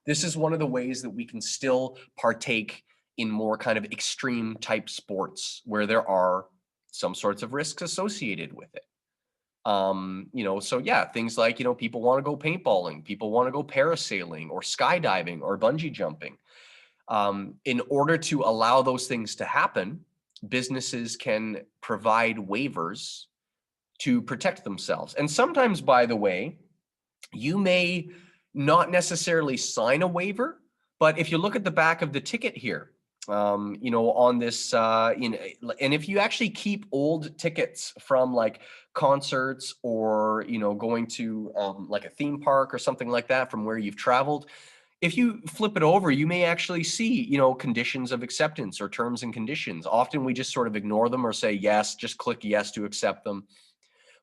This is one of the ways that we can still partake in more kind of extreme type sports where there are some sorts of risks associated with it. So yeah, things like, people want to go paintballing, people want to go parasailing or skydiving or bungee jumping. In order to allow those things to happen, businesses can provide waivers to protect themselves. And sometimes, by the way, you may not necessarily sign a waiver, but if you look at the back of the ticket here, on this, and if you actually keep old tickets from like concerts or, going to like a theme park or something like that from where you've traveled, if you flip it over, you may actually see, conditions of acceptance or terms and conditions. Often we just sort of ignore them or say, yes, just click yes to accept them.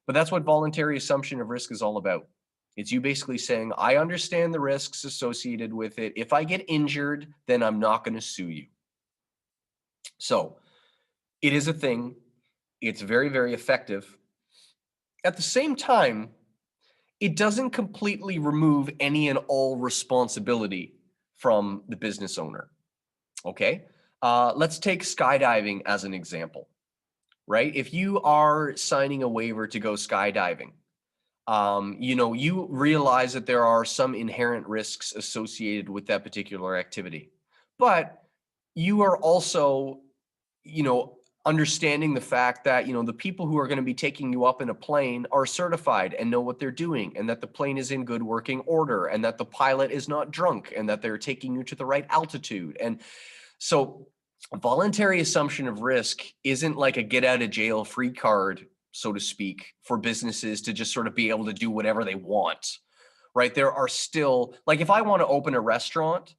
But that's what voluntary assumption of risk is all about. It's you basically saying, I understand the risks associated with it. If I get injured, then I'm not going to sue you. So it is a thing. It's very, very effective. At the same time, it doesn't completely remove any and all responsibility from the business owner. Okay, let's take skydiving as an example, right? If you are signing a waiver to go skydiving, you realize that there are some inherent risks associated with that particular activity, but you are also, understanding the fact that, the people who are going to be taking you up in a plane are certified and know what they're doing, and that the plane is in good working order, and that the pilot is not drunk, and that they're taking you to the right altitude. And so voluntary assumption of risk isn't like a get out of jail free card, so to speak, for businesses to just sort of be able to do whatever they want, right? There are still, like if I want to open a restaurant,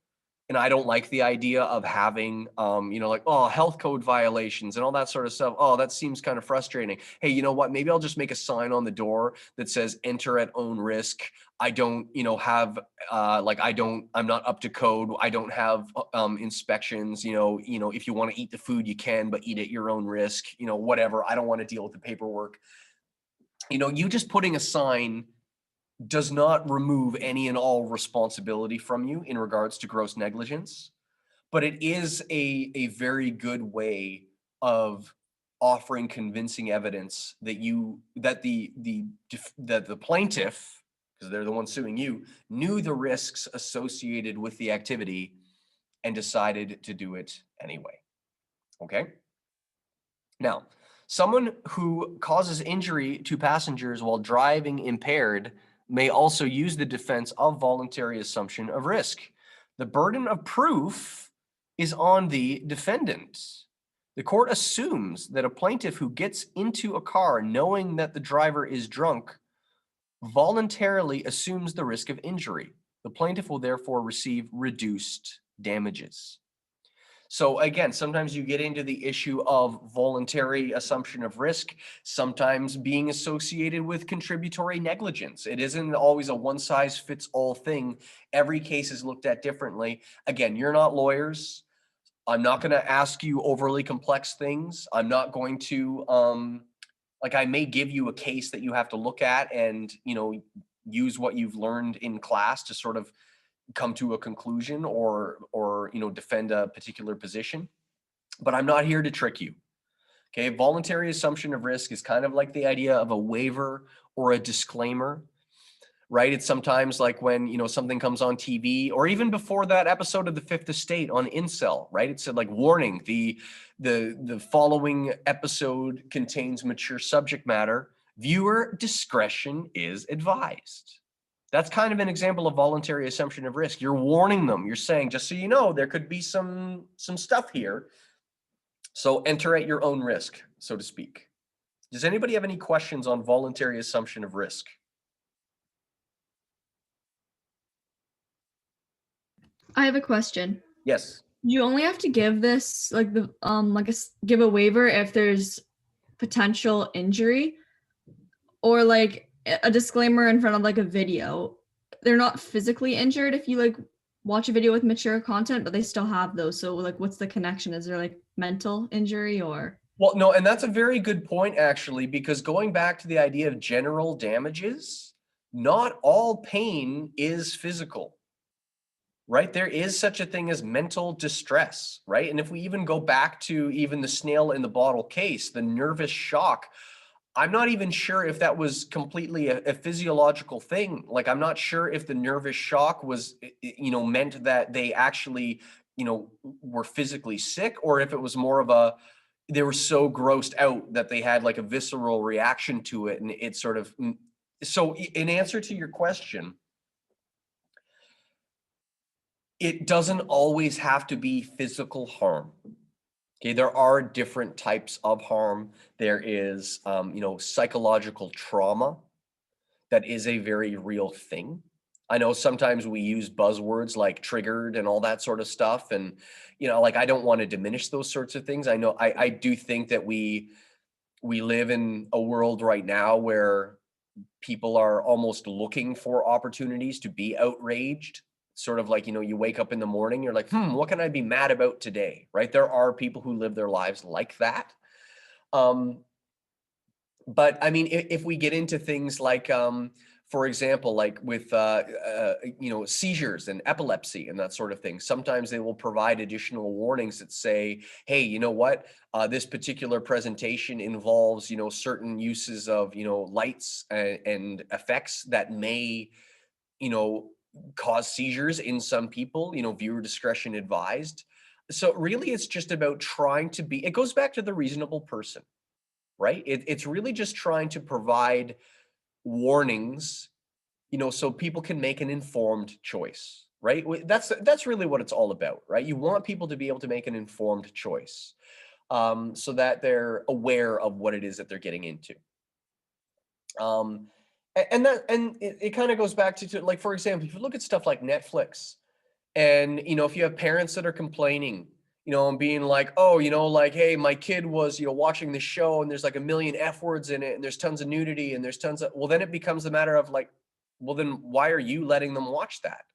and I don't like the idea of having, like, oh, health code violations and all that sort of stuff. Oh, that seems kind of frustrating. Hey, you know what? Maybe I'll just make a sign on the door that says enter at own risk. I don't, have, I'm not up to code. I don't have inspections, if you want to eat the food, you can, but eat at your own risk, whatever. I don't want to deal with the paperwork. You just putting a sign does not remove any and all responsibility from you in regards to gross negligence, but it is a very good way of offering convincing evidence that the plaintiff, because they're the ones suing you, knew the risks associated with the activity and decided to do it anyway. Okay? Now, someone who causes injury to passengers while driving impaired may also use the defense of voluntary assumption of risk. The burden of proof is on the defendant. The court assumes that a plaintiff who gets into a car knowing that the driver is drunk voluntarily assumes the risk of injury. The plaintiff will therefore receive reduced damages. So again, sometimes you get into the issue of voluntary assumption of risk, sometimes being associated with contributory negligence. It isn't always a one-size-fits-all thing. Every case is looked at differently. Again, you're not lawyers. I'm not going to ask you overly complex things. I'm not going to, I may give you a case that you have to look at and, use what you've learned in class to sort of come to a conclusion or defend a particular position, but I'm not here to trick you. Okay, voluntary assumption of risk is kind of like the idea of a waiver or a disclaimer, right? It's sometimes like when something comes on TV, or even before that episode of The Fifth Estate on incel, right? It said like, warning, the following episode contains mature subject matter. Viewer discretion is advised. That's kind of an example of voluntary assumption of risk. You're warning them. You're saying, just so you know, there could be some stuff here. So enter at your own risk, so to speak. Does anybody have any questions on voluntary assumption of risk? I have a question. Yes. You only have to give this give a waiver if there's potential injury, or like a disclaimer in front of like a video. They're not physically injured if you like watch a video with mature content, but they still have those. So like, what's the connection? Is there like mental injury or? Well, no, and that's a very good point actually, because going back to the idea of general damages, not all pain is physical. Right? There is such a thing as mental distress, right? And if we even go back to even the snail in the bottle case, the nervous shock, I'm not even sure if that was completely a physiological thing. Like, I'm not sure if the nervous shock was, meant that they actually, were physically sick, or if it was more of they were so grossed out that they had like a visceral reaction to it. And it sort of, so in answer to your question, it doesn't always have to be physical harm. Okay, there are different types of harm. There is, psychological trauma that is a very real thing. I know sometimes we use buzzwords like triggered and all that sort of stuff. And, I don't want to diminish those sorts of things. I know I do think that we live in a world right now where people are almost looking for opportunities to be outraged. Sort of like, you wake up in the morning, you're like, what can I be mad about today, right? There are people who live their lives like that. But I mean, if we get into things like, for example, like with, seizures and epilepsy and that sort of thing, sometimes they will provide additional warnings that say, hey, you know what, this particular presentation involves, certain uses of, lights and effects that may, cause seizures in some people, viewer discretion advised. So really it's just about trying to it goes back to the reasonable person, right? It's really just trying to provide warnings, so people can make an informed choice, right? That's really what it's all about, right? You want people to be able to make an informed choice, so that they're aware of what it is that they're getting into. And it kind of goes back to like, for example, if you look at stuff like Netflix, And, if you have parents that are complaining, and being like, oh, like, hey, my kid was, watching this show and there's like a million F words in it and there's tons of nudity and there's tons of, well, then it becomes a matter of like, well, then why are you letting them watch that?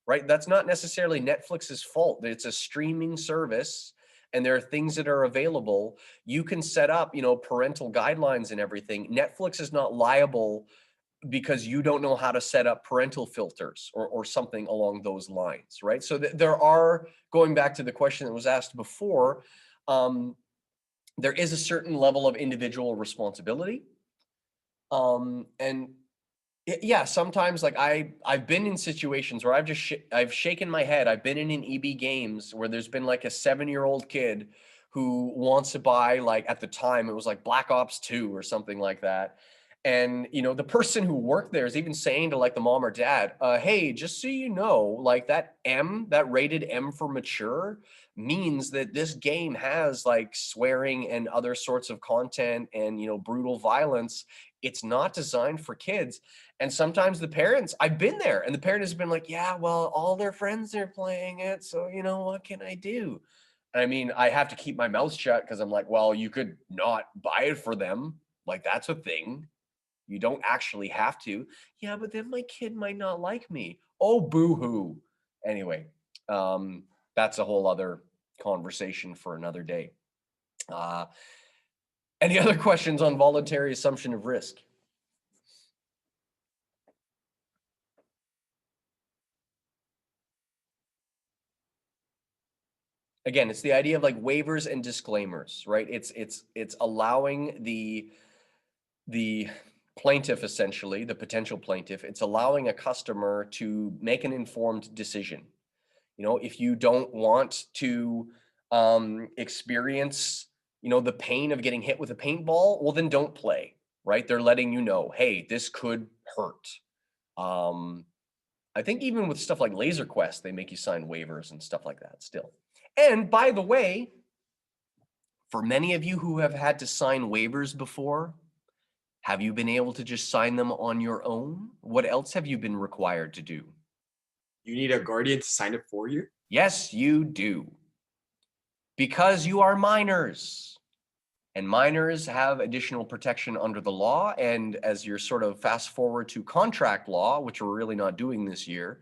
Right? That's not necessarily Netflix's fault. It's a streaming service and there are things that are available. You can set up, parental guidelines and everything. Netflix is not liable because you don't know how to set up parental filters or something along those lines, right? So there are, going back to the question that was asked before, there is a certain level of individual responsibility. And yeah, sometimes like I've been in situations where I've shaken my head. I've been in an EB Games where there's been like a 7-year-old kid who wants to buy, like, at the time it was like Black Ops 2 or something like that. And the person who worked there is even saying to like the mom or dad, hey, just so you know, like that rated M for mature means that this game has like swearing and other sorts of content and brutal violence. It's not designed for kids. And sometimes the parents, I've been there, and the parent has been like, yeah, well, all their friends are playing it, so what can I do? I mean, I have to keep my mouth shut because I'm like, well, you could not buy it for them. Like, that's a thing. You don't actually have to. Yeah, but then my kid might not like me. Oh, boo-hoo. Anyway, that's a whole other conversation for another day. Any other questions on voluntary assumption of risk? Again, it's the idea of like waivers and disclaimers, right? It's allowing the plaintiff, essentially, the potential plaintiff, it's allowing a customer to make an informed decision. If you don't want to experience, the pain of getting hit with a paintball, well, then don't play, right? They're letting you know, hey, this could hurt. I think even with stuff like Laser Quest, they make you sign waivers and stuff like that still. And by the way, for many of you who have had to sign waivers before, have you been able to just sign them on your own? What else have you been required to do? You need a guardian to sign it for you? Yes, you do. Because you are minors. And minors have additional protection under the law. And as you're sort of fast forward to contract law, which we're really not doing this year,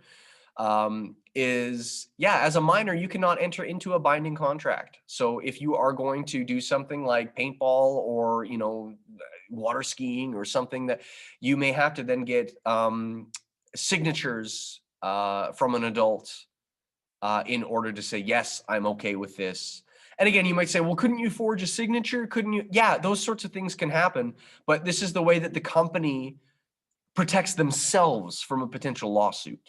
as a minor, you cannot enter into a binding contract. So if you are going to do something like paintball or, water skiing or something, that you may have to then get signatures from an adult in order to say, yes, I'm okay with this. And again, you might say, well, couldn't you forge a signature? Couldn't you? Yeah, those sorts of things can happen. But this is the way that the company protects themselves from a potential lawsuit,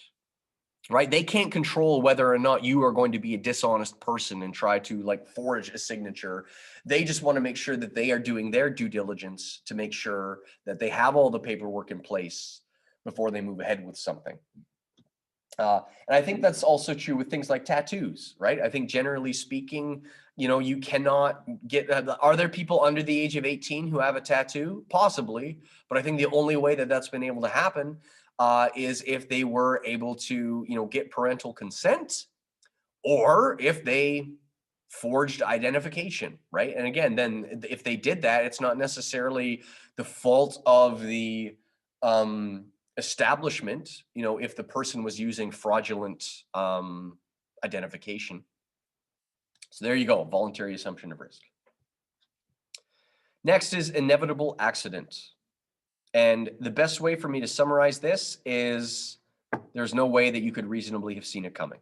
right? They can't control whether or not you are going to be a dishonest person and try to like forge a signature. They just want to make sure that they are doing their due diligence to make sure that they have all the paperwork in place before they move ahead with something. And I think that's also true with things like tattoos, right? I think generally speaking, you cannot get, are there people under the age of 18 who have a tattoo? Possibly, but I think the only way that that's been able to happen is if they were able to, get parental consent, or if they forged identification, right? And again, then if they did that, it's not necessarily the fault of the establishment, if the person was using fraudulent identification. So there you go, voluntary assumption of risk. Next is inevitable accident. And the best way for me to summarize this is there's no way that you could reasonably have seen it coming.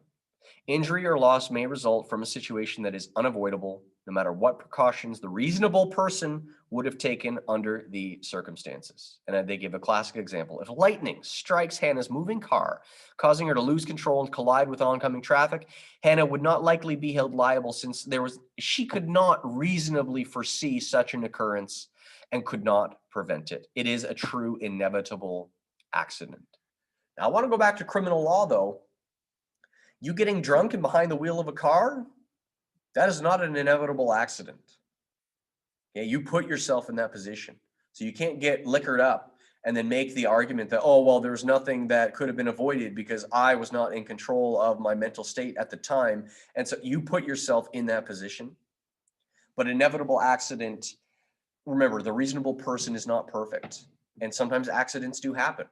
Injury or loss may result from a situation that is unavoidable, no matter what precautions the reasonable person would have taken under the circumstances. And they give a classic example. If lightning strikes Hannah's moving car, causing her to lose control and collide with oncoming traffic, Hannah would not likely be held liable since she could not reasonably foresee such an occurrence and could not prevent it. It is a true inevitable accident. Now, I want to go back to criminal law, though. You getting drunk and behind the wheel of a car, that is not an inevitable accident. Okay, you put yourself in that position. So you can't get liquored up and then make the argument that, oh, well, there's nothing that could have been avoided because I was not in control of my mental state at the time. And so you put yourself in that position. But inevitable accident, remember, the reasonable person is not perfect. And sometimes accidents do happen,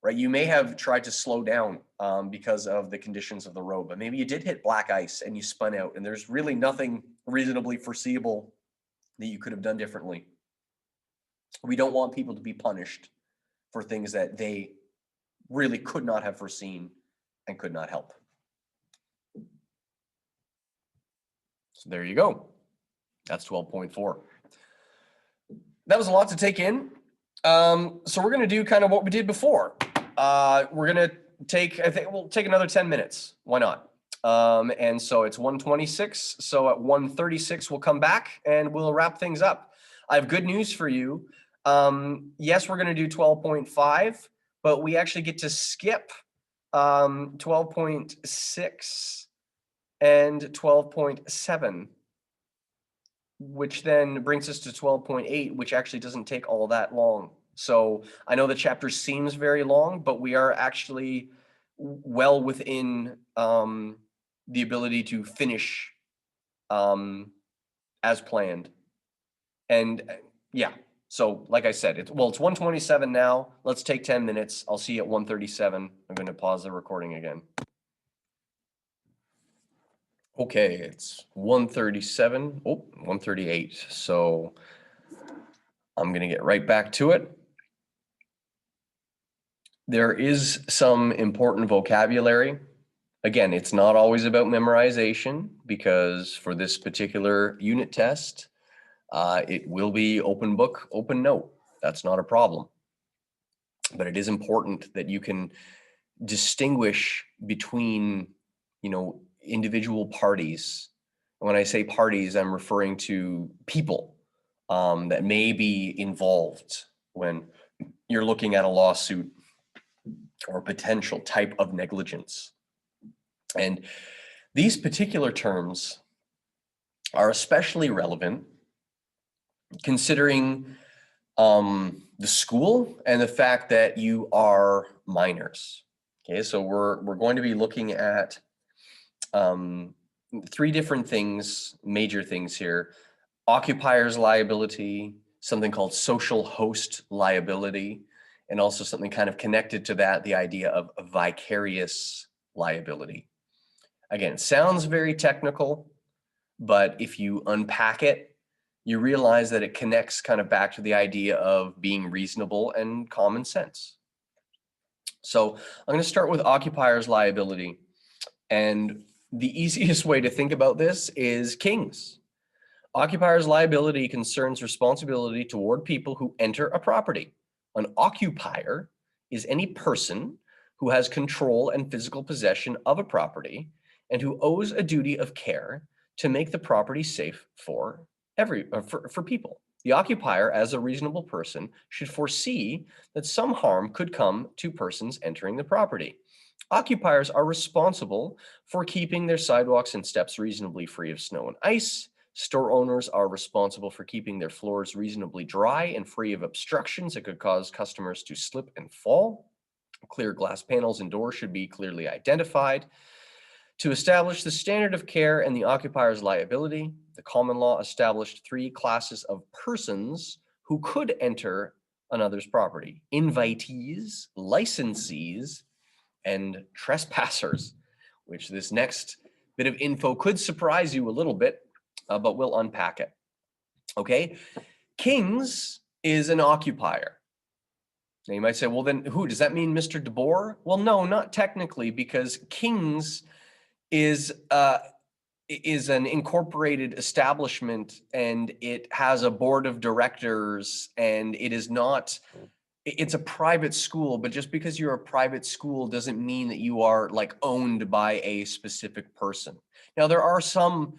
right? You may have tried to slow down because of the conditions of the road, but maybe you did hit black ice and you spun out, and there's really nothing reasonably foreseeable that you could have done differently. We don't want people to be punished for things that they really could not have foreseen and could not help. So there you go. That's 12.4. That was a lot to take in. So we're going to do kind of what we did before. We're going to take, I think we'll take another 10 minutes. Why not? And so it's 1:26. So at 1:36, we'll come back and we'll wrap things up. I have good news for you. Yes, we're going to do 12.5, but we actually get to skip 12.6 and 12.7, which then brings us to 12.8, which actually doesn't take all that long. So I know the chapter seems very long, but we are actually well within the ability to finish as planned. And yeah, so like I said, it's 1:27 now. Let's take 10 minutes. I'll see you at 1:37. I'm going to pause the recording again. Okay, it's 1:37. Oh, 1:38. So I'm going to get right back to it. There is some important vocabulary. Again, it's not always about memorization, because for this particular unit test, it will be open book, open note. That's not a problem. But it is important that you can distinguish between, individual parties. And when I say parties, I'm referring to people that may be involved when you're looking at a lawsuit or a potential type of negligence. And these particular terms are especially relevant considering the school and the fact that you are minors. Okay, so we're going to be looking at three different things, major things here: occupier's liability, something called social host liability, and also something kind of connected to that, the idea of vicarious liability. Again, it sounds very technical, but if you unpack it, you realize that it connects kind of back to the idea of being reasonable and common sense. So I'm going to start with occupier's liability. And the easiest way to think about this is King's. Occupier's liability concerns responsibility toward people who enter a property. An occupier is any person who has control and physical possession of a property and who owes a duty of care to make the property safe for people. The occupier, as a reasonable person, should foresee that some harm could come to persons entering the property. Occupiers are responsible for keeping their sidewalks and steps reasonably free of snow and ice. Store owners are responsible for keeping their floors reasonably dry and free of obstructions that could cause customers to slip and fall. Clear glass panels and doors should be clearly identified. To establish the standard of care and the occupier's liability, the common law established three classes of persons who could enter another's property: invitees, licensees, and trespassers, which this next bit of info could surprise you a little bit, but we'll unpack it. Okay, King's is an occupier. Now you might say, well, then who does that mean? Mr. DeBoer? Well, no, not technically, because King's is an incorporated establishment, and it has a board of directors, and it's a private school. But just because you're a private school doesn't mean that you are like owned by a specific person. Now, there are some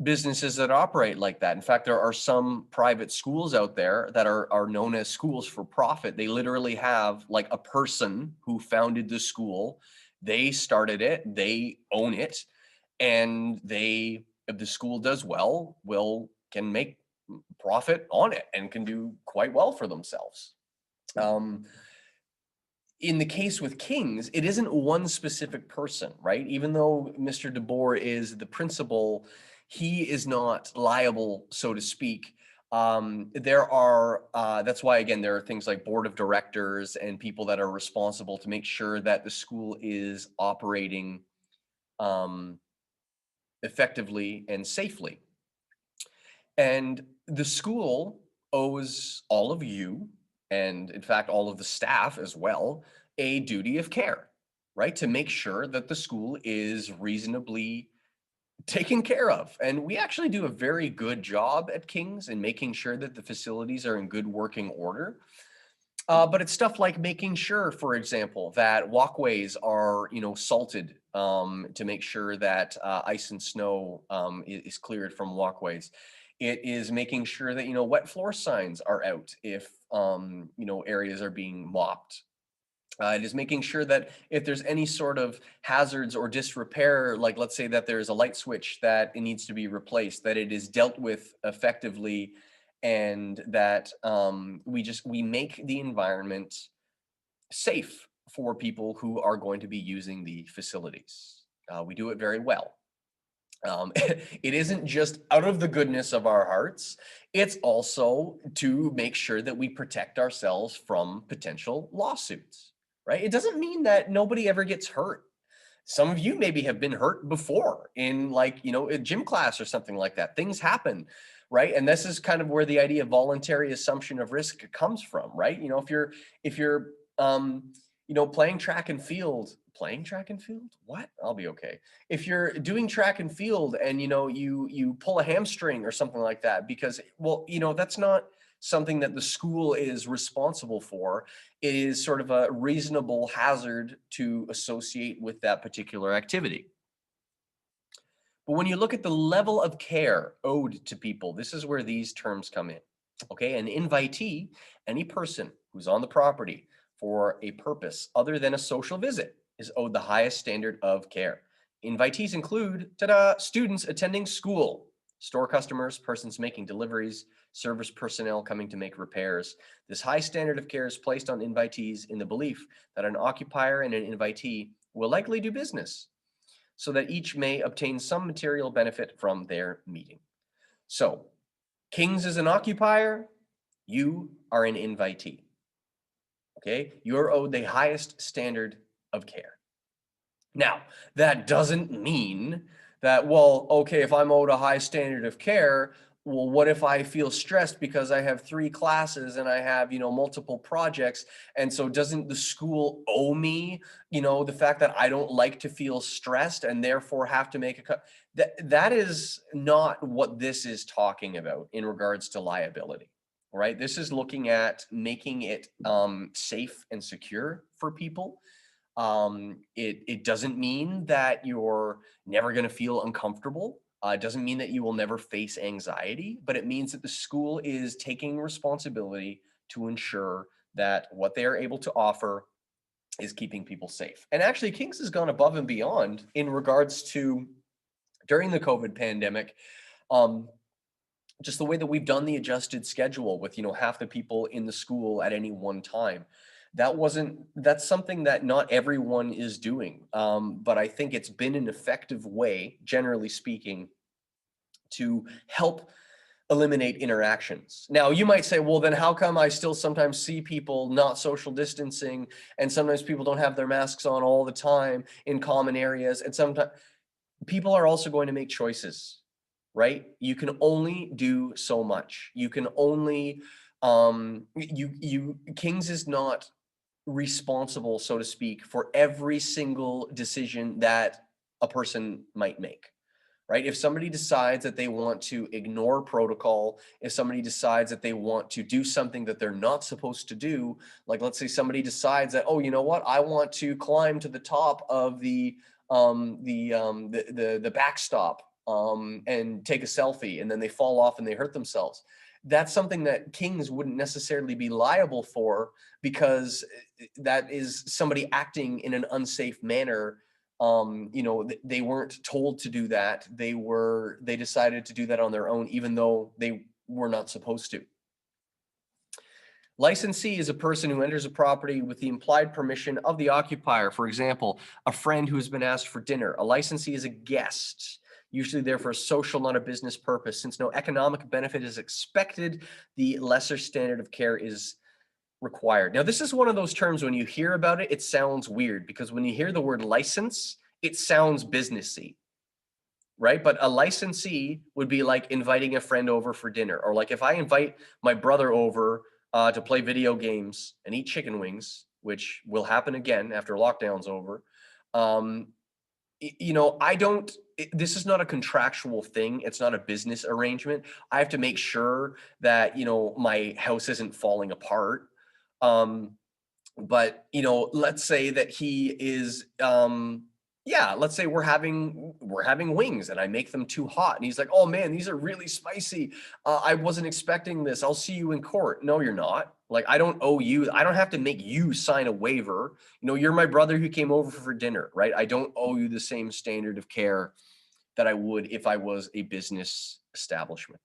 businesses that operate like that. In fact, there are some private schools out there that are known as schools for profit. They literally have like a person who founded the school. They started it, they own it, and if the school does well, can make profit on it and can do quite well for themselves. in the case with Kings, it isn't one specific person, right? Even though Mr. DeBoer is the principal, he is not liable, so to speak. There are, that's why, again, there are things like board of directors and people that are responsible to make sure that the school is operating effectively and safely. And the school owes all of you, and in fact, all of the staff as well, a duty of care, right? To make sure that the school is reasonably taken care of. And we actually do a very good job at King's in making sure that the facilities are in good working order. But it's stuff like making sure, for example, that walkways are, salted to make sure that ice and snow is cleared from walkways. It is making sure that, wet floor signs are out if, areas are being mopped. It is making sure that if there's any sort of hazards or disrepair, like let's say that there's a light switch that it needs to be replaced, that it is dealt with effectively, and that we make the environment safe for people who are going to be using the facilities. We do it very well. It isn't just out of the goodness of our hearts, it's also to make sure that we protect ourselves from potential lawsuits, right? It doesn't mean that nobody ever gets hurt. Some of you maybe have been hurt before in, like, a gym class or something like that. Things happen, right? And this is kind of where the idea of voluntary assumption of risk comes from, right? If you're playing track and field, what? I'll be okay. If you're doing track and field and you pull a hamstring or something like that, because, well, that's not something that the school is responsible for. It is sort of a reasonable hazard to associate with that particular activity. But when you look at the level of care owed to people, this is where these terms come in. Okay, an invitee, any person who's on the property for a purpose other than a social visit, is owed the highest standard of care. Invitees include, students attending school, store customers, persons making deliveries, service personnel coming to make repairs. This high standard of care is placed on invitees in the belief that an occupier and an invitee will likely do business, so that each may obtain some material benefit from their meeting. So, King's is an occupier, you are an invitee. Okay, you're owed the highest standard of care. Now, that doesn't mean that, well, okay, if I'm owed a high standard of care, well, what if I feel stressed because I have 3 classes and I have, multiple projects? And so doesn't the school owe me, the fact that I don't like to feel stressed and therefore have to make a cut? That is not what this is talking about in regards to liability, right? This is looking at making it safe and secure for people. It doesn't mean that you're never going to feel uncomfortable. It doesn't mean that you will never face anxiety, but it means that the school is taking responsibility to ensure that what they are able to offer is keeping people safe. And actually, King's has gone above and beyond in regards to, during the COVID pandemic, just the way that we've done the adjusted schedule with, half the people in the school at any one time. That's something that not everyone is doing. But I think it's been an effective way, generally speaking, to help eliminate interactions. Now, you might say, well, then how come I still sometimes see people not social distancing, and sometimes people don't have their masks on all the time in common areas, and sometimes people are also going to make choices, right? You can only do so much. You can only, King's is not responsible, so to speak, for every single decision that a person might make, right? If somebody decides that they want to ignore protocol, if somebody decides that they want to do something that they're not supposed to do, like let's say somebody decides that, oh, you know what, I want to climb to the top of the backstop and take a selfie, and then they fall off and they hurt themselves. That's something that King's wouldn't necessarily be liable for, because that is somebody acting in an unsafe manner. They weren't told to do that. They decided to do that on their own, even though they were not supposed to. Licensee is a person who enters a property with the implied permission of the occupier. For example, a friend who has been asked for dinner. A licensee is a guest, usually there for a social, not a business purpose. Since no economic benefit is expected, the lesser standard of care is required. Now, this is one of those terms when you hear about it, it sounds weird because when you hear the word license, it sounds businessy, right? But a licensee would be like inviting a friend over for dinner, or like if I invite my brother over to play video games and eat chicken wings, which will happen again after lockdown's over. You know, this is not a contractual thing. It's not a business arrangement. I have to make sure that, you know, my house isn't falling apart. But, you know, let's say that he is, yeah, let's say we're having wings and I make them too hot and he's like, oh man, these are really spicy. I wasn't expecting this. I'll see you in court. No, you're not. Like, I don't owe you. I don't have to make you sign a waiver. You know, you're my brother who came over for dinner, right? I don't owe you the same standard of care that I would if I was a business establishment.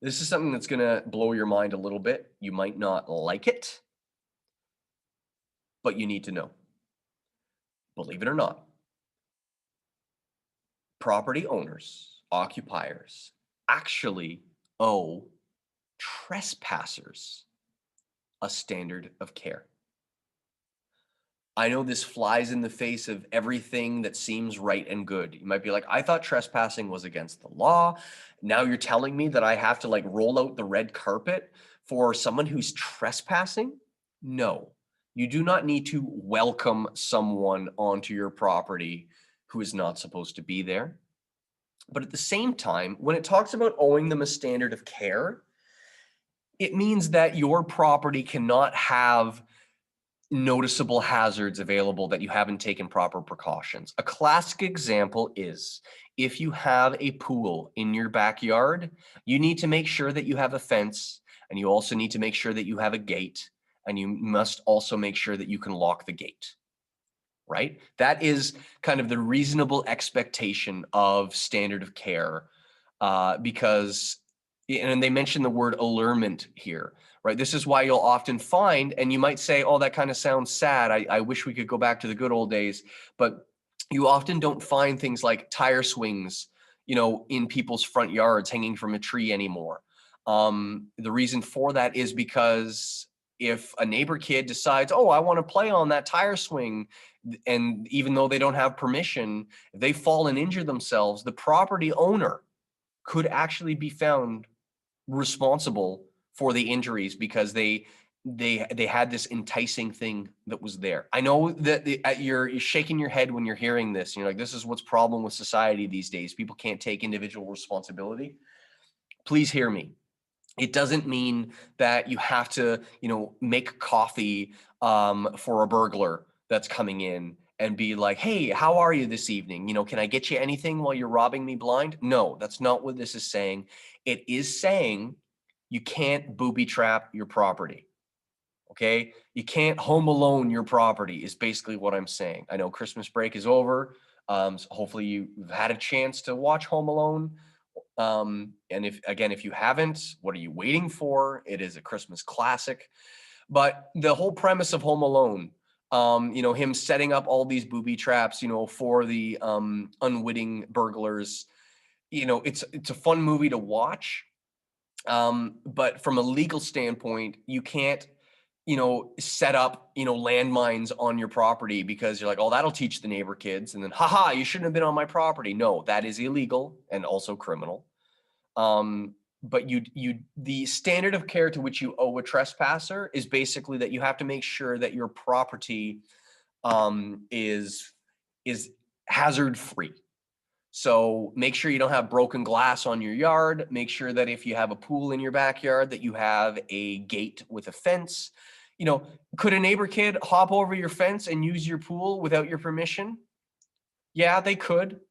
This is something that's going to blow your mind a little bit. You might not like it, but you need to know. Believe it or not, property owners, occupiers, actually owe trespassers a standard of care. I know this flies in the face of everything that seems right and good. You might be like, I thought trespassing was against the law. Now you're telling me that I have to like roll out the red carpet for someone who's trespassing? No, you do not need to welcome someone onto your property who is not supposed to be there. But at the same time, when it talks about owing them a standard of care, it means that your property cannot have noticeable hazards available that you haven't taken proper precautions. A classic example is if you have a pool in your backyard, you need to make sure that you have a fence, and you also need to make sure that you have a gate, and you must also make sure that you can lock the gate, right? That is kind of the reasonable expectation of standard of care, because, and they mention the word allurement here, right? This is why you'll often find, and you might say, oh, that kind of sounds sad. I wish we could go back to the good old days, but you often don't find things like tire swings, you know, in people's front yards hanging from a tree anymore. The reason for that is because if a neighbor kid decides, oh, I want to play on that tire swing, and even though they don't have permission, if they fall and injure themselves, the property owner could actually be found responsible for the injuries because they had this enticing thing that was there. I know that you're shaking your head when you're hearing this. You're like, this is what's problem with society these days. People can't take individual responsibility. Please hear me. It doesn't mean that you have to, you know, make coffee for a burglar that's coming in and be like, hey, how are you this evening? You know, can I get you anything while you're robbing me blind? No, that's not what this is saying. It is saying you can't booby trap your property. Okay. You can't home alone your property is basically what I'm saying. I know Christmas break is over. So hopefully you've had a chance to watch Home Alone. And if you haven't, what are you waiting for? It is a Christmas classic. But the whole premise of Home Alone, you know, him setting up all these booby traps, you know, for the unwitting burglars, you know, it's a fun movie to watch. But from a legal standpoint, you can't, you know, set up, you know, landmines on your property because you're like, oh, that'll teach the neighbor kids. And then, haha, you shouldn't have been on my property. No, that is illegal and also criminal. But the standard of care to which you owe a trespasser is basically that you have to make sure that your property is hazard free. So make sure you don't have broken glass on your yard. Make sure that if you have a pool in your backyard, that you have a gate with a fence. You know, could a neighbor kid hop over your fence and use your pool without your permission? Yeah, they could.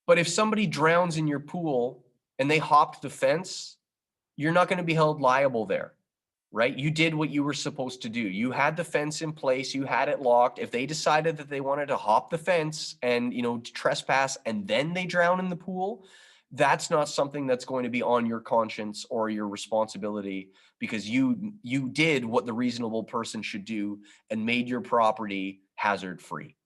But if somebody drowns in your pool and they hopped the fence, you're not going to be held liable there, right? You did what you were supposed to do. You had the fence in place, you had it locked. If they decided that they wanted to hop the fence and, you know, trespass and then they drown in the pool, that's not something that's going to be on your conscience or your responsibility because you did what the reasonable person should do and made your property hazard free.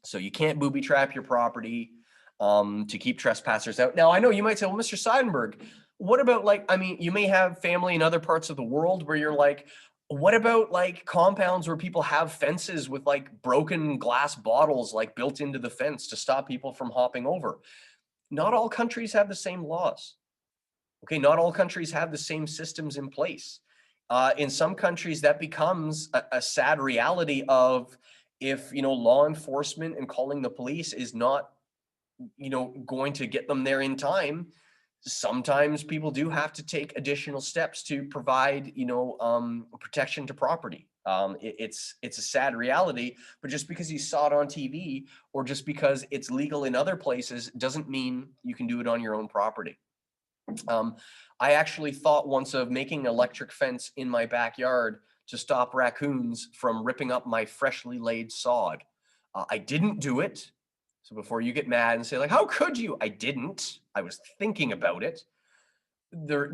So you can't booby trap your property to keep trespassers out. Now, I know you might say, well, Mr. Seidenberg, what about like, I mean, you may have family in other parts of the world where you're like, what about like compounds where people have fences with like broken glass bottles like built into the fence to stop people from hopping over? Not all countries have the same laws. Okay, not all countries have the same systems in place. In some countries, that becomes a sad reality of if, you know, law enforcement and calling the police is not, you know, going to get them there in time. Sometimes people do have to take additional steps to provide, you know, protection to property. It's a sad reality, but just because you saw it on TV or just because it's legal in other places doesn't mean you can do it on your own property. I actually thought once of making an electric fence in my backyard to stop raccoons from ripping up my freshly laid sod. I didn't do it. So before you get mad and say like, how could you? I didn't. I was thinking about it.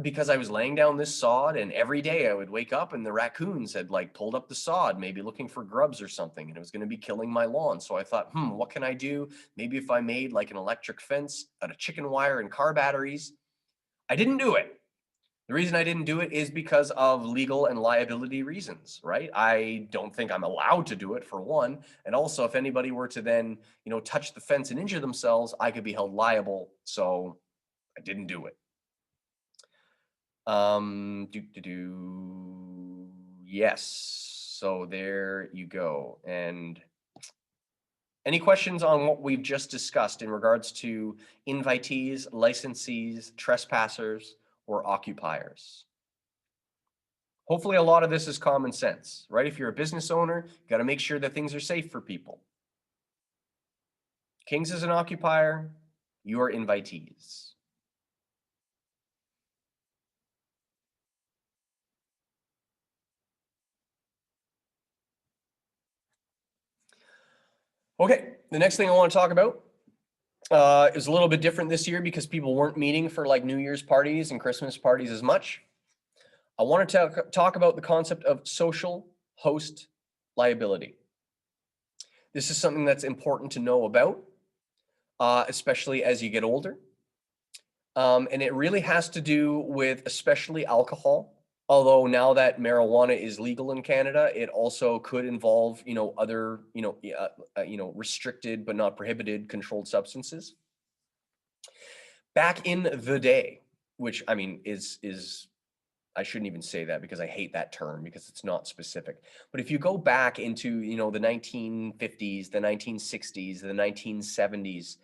Because I was laying down this sod, and every day I would wake up and the raccoons had like pulled up the sod, maybe looking for grubs or something, and it was going to be killing my lawn. So I thought, what can I do? Maybe if I made like an electric fence out of chicken wire and car batteries. I didn't do it. The reason I didn't do it is because of legal and liability reasons, right? I don't think I'm allowed to do it, for one. And also, if anybody were to then, you know, touch the fence and injure themselves, I could be held liable. So I didn't do it. Yes. So there you go. And any questions on what we've just discussed in regards to invitees, licensees, trespassers, or occupiers? Hopefully a lot of this is common sense, right? If you're a business owner, you got to make sure that things are safe for people. Kings is an occupier, you are invitees. Okay, the next thing I want to talk about is a little bit different this year because people weren't meeting for like New Year's parties and Christmas parties as much. I want to talk about the concept of social host liability. This is something that's important to know about, especially as you get older. And it really has to do with especially alcohol. Although now that marijuana is legal in Canada, it also could involve, you know, other, restricted but not prohibited controlled substances. Back in the day, which I mean is I shouldn't even say that because I hate that term because it's not specific. But if you go back into, you know, the 1950s, the 1960s, the 1970s,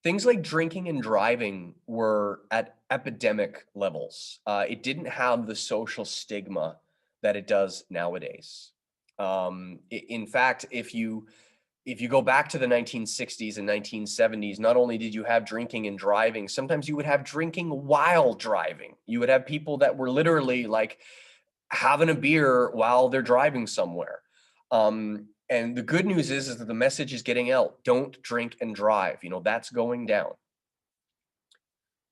things like drinking and driving were at epidemic levels. It didn't have the social stigma that it does nowadays. In fact, if you go back to the 1960s and 1970s, not only did you have drinking and driving, sometimes you would have drinking while driving. You would have people that were literally like having a beer while they're driving somewhere. And the good news is that the message is getting out. Don't drink and drive. You know, that's going down.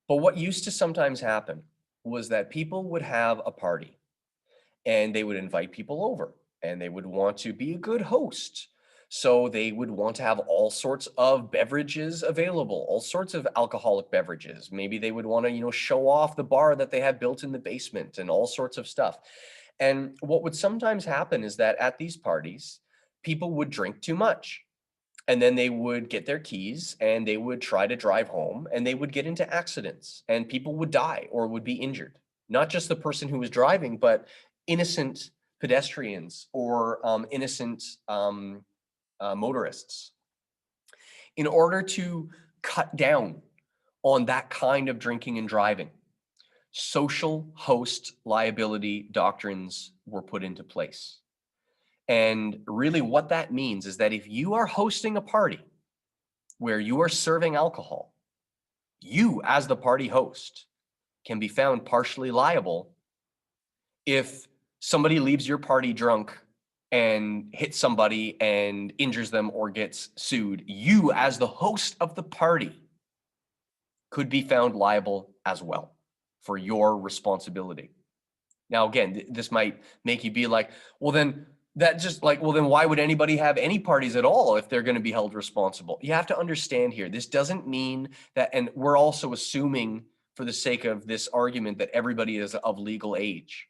But what used to sometimes happen was that people would have a party and they would invite people over and they would want to be a good host. So they would want to have all sorts of beverages available, all sorts of alcoholic beverages. Maybe they would want to, you know, show off the bar that they had built in the basement and all sorts of stuff. And what would sometimes happen is that at these parties, people would drink too much. And then they would get their keys and they would try to drive home and they would get into accidents and people would die or would be injured. Not just the person who was driving, but innocent pedestrians or innocent motorists. In order to cut down on that kind of drinking and driving, social host liability doctrines were put into place. And really what that means is that if you are hosting a party where you are serving alcohol, you as the party host can be found partially liable if somebody leaves your party drunk and hits somebody and injures them or gets sued. You as the host of the party could be found liable as well for your responsibility. Now, again, this might make you be like, well, then that just like, well, then why would anybody have any parties at all if they're going to be held responsible? You have to understand here, this doesn't mean that, and we're also assuming for the sake of this argument that everybody is of legal age,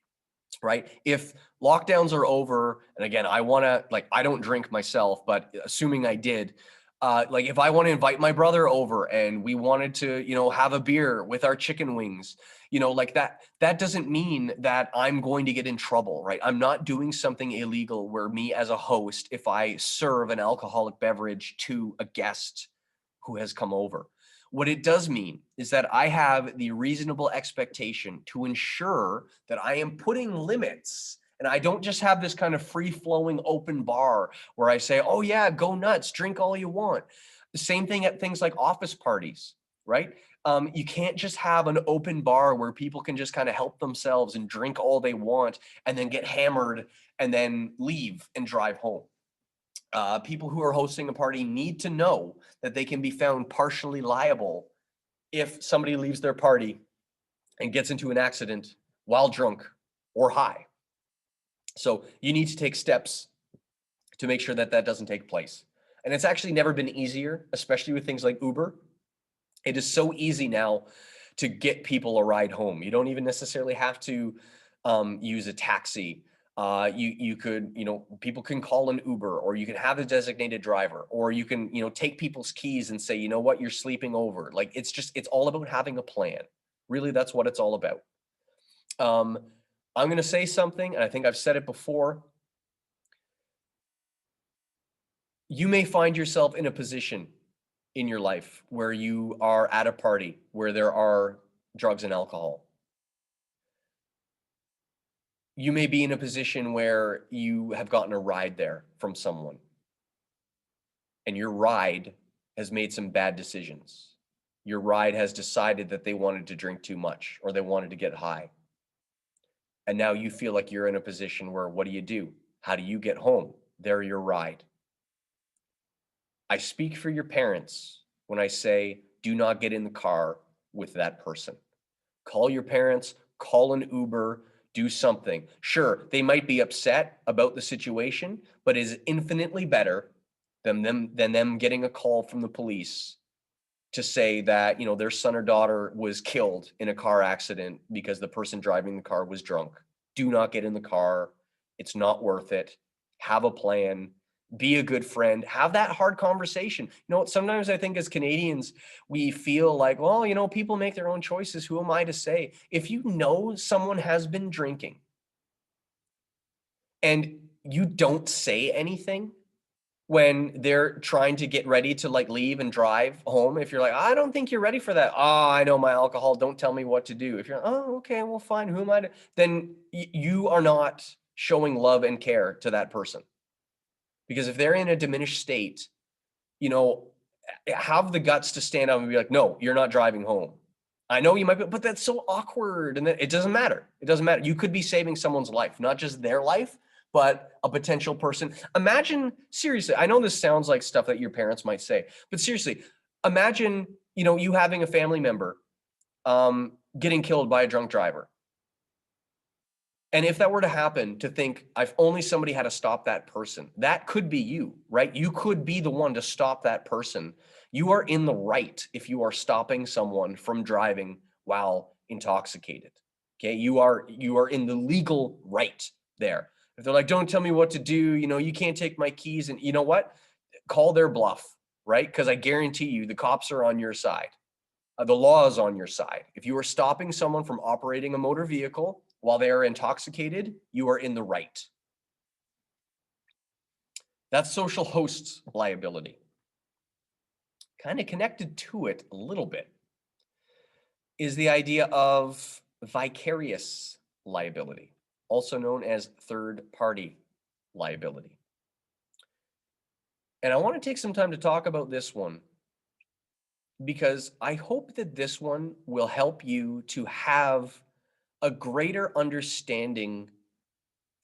right? If lockdowns are over, and again, I want to, like, I don't drink myself, but assuming I did, like if I want to invite my brother over and we wanted to, have a beer with our chicken wings, like that doesn't mean that I'm going to get in trouble, right? I'm not doing something illegal where me as a host, if I serve an alcoholic beverage to a guest who has come over. What it does mean is that I have the reasonable expectation to ensure that I am putting limits, and I don't just have this kind of free-flowing open bar where I say, oh yeah, go nuts, drink all you want. The same thing at things like office parties, right? You can't just have an open bar where people can just kind of help themselves and drink all they want and then get hammered and then leave and drive home. People who are hosting a party need to know that they can be found partially liable if somebody leaves their party and gets into an accident while drunk or high. So you need to take steps to make sure that that doesn't take place. And it's actually never been easier, especially with things like Uber. It is so easy now to get people a ride home. You don't even necessarily have to use a taxi. You could, people can call an Uber, or you can have a designated driver, or you can, take people's keys and say, you know what, you're sleeping over. Like, it's all about having a plan. Really, that's what it's all about. I'm going to say something, and I think I've said it before. You may find yourself in a position in your life where you are at a party where there are drugs and alcohol. You may be in a position where you have gotten a ride there from someone, and your ride has made some bad decisions. Your ride has decided that they wanted to drink too much, or they wanted to get high. And now you feel like you're in a position where, what do? How do you get home? They're your ride. I speak for your parents when I say, do not get in the car with that person. Call your parents, call an Uber, do something. Sure, they might be upset about the situation, but it is infinitely better than them getting a call from the police to say that, their son or daughter was killed in a car accident because the person driving the car was drunk. Do not get in the car. It's not worth it. Have a plan. Be a good friend. Have that hard conversation. Sometimes I think as Canadians, we feel like, well, people make their own choices. Who am I to say? If you know someone has been drinking and you don't say anything when they're trying to get ready to leave and drive home, if you're like, I don't think you're ready for that. Oh, I know my alcohol. Don't tell me what to do. If you're like, oh, okay, well, fine. Who am I to? Then you are not showing love and care to that person. Because if they're in a diminished state, have the guts to stand up and be like, no, you're not driving home. I know you might be, but that's so awkward. And it doesn't matter. It doesn't matter. You could be saving someone's life, not just their life, but a potential person. Imagine, seriously, I know this sounds like stuff that your parents might say, but seriously, imagine, you having a family member getting killed by a drunk driver. And if that were to happen, to think, if only somebody had to stop that person, that could be you, right? You could be the one to stop that person. You are in the right if you are stopping someone from driving while intoxicated. Okay, you are in the legal right there. If they're like, don't tell me what to do, you can't take my keys, and you know what? Call their bluff, right? Because I guarantee you the cops are on your side. The law is on your side. If you are stopping someone from operating a motor vehicle while they are intoxicated, you are in the right. That's social host liability. Kind of connected to it a little bit is the idea of vicarious liability, also known as third-party liability. And I want to take some time to talk about this one, because I hope that this one will help you to have a greater understanding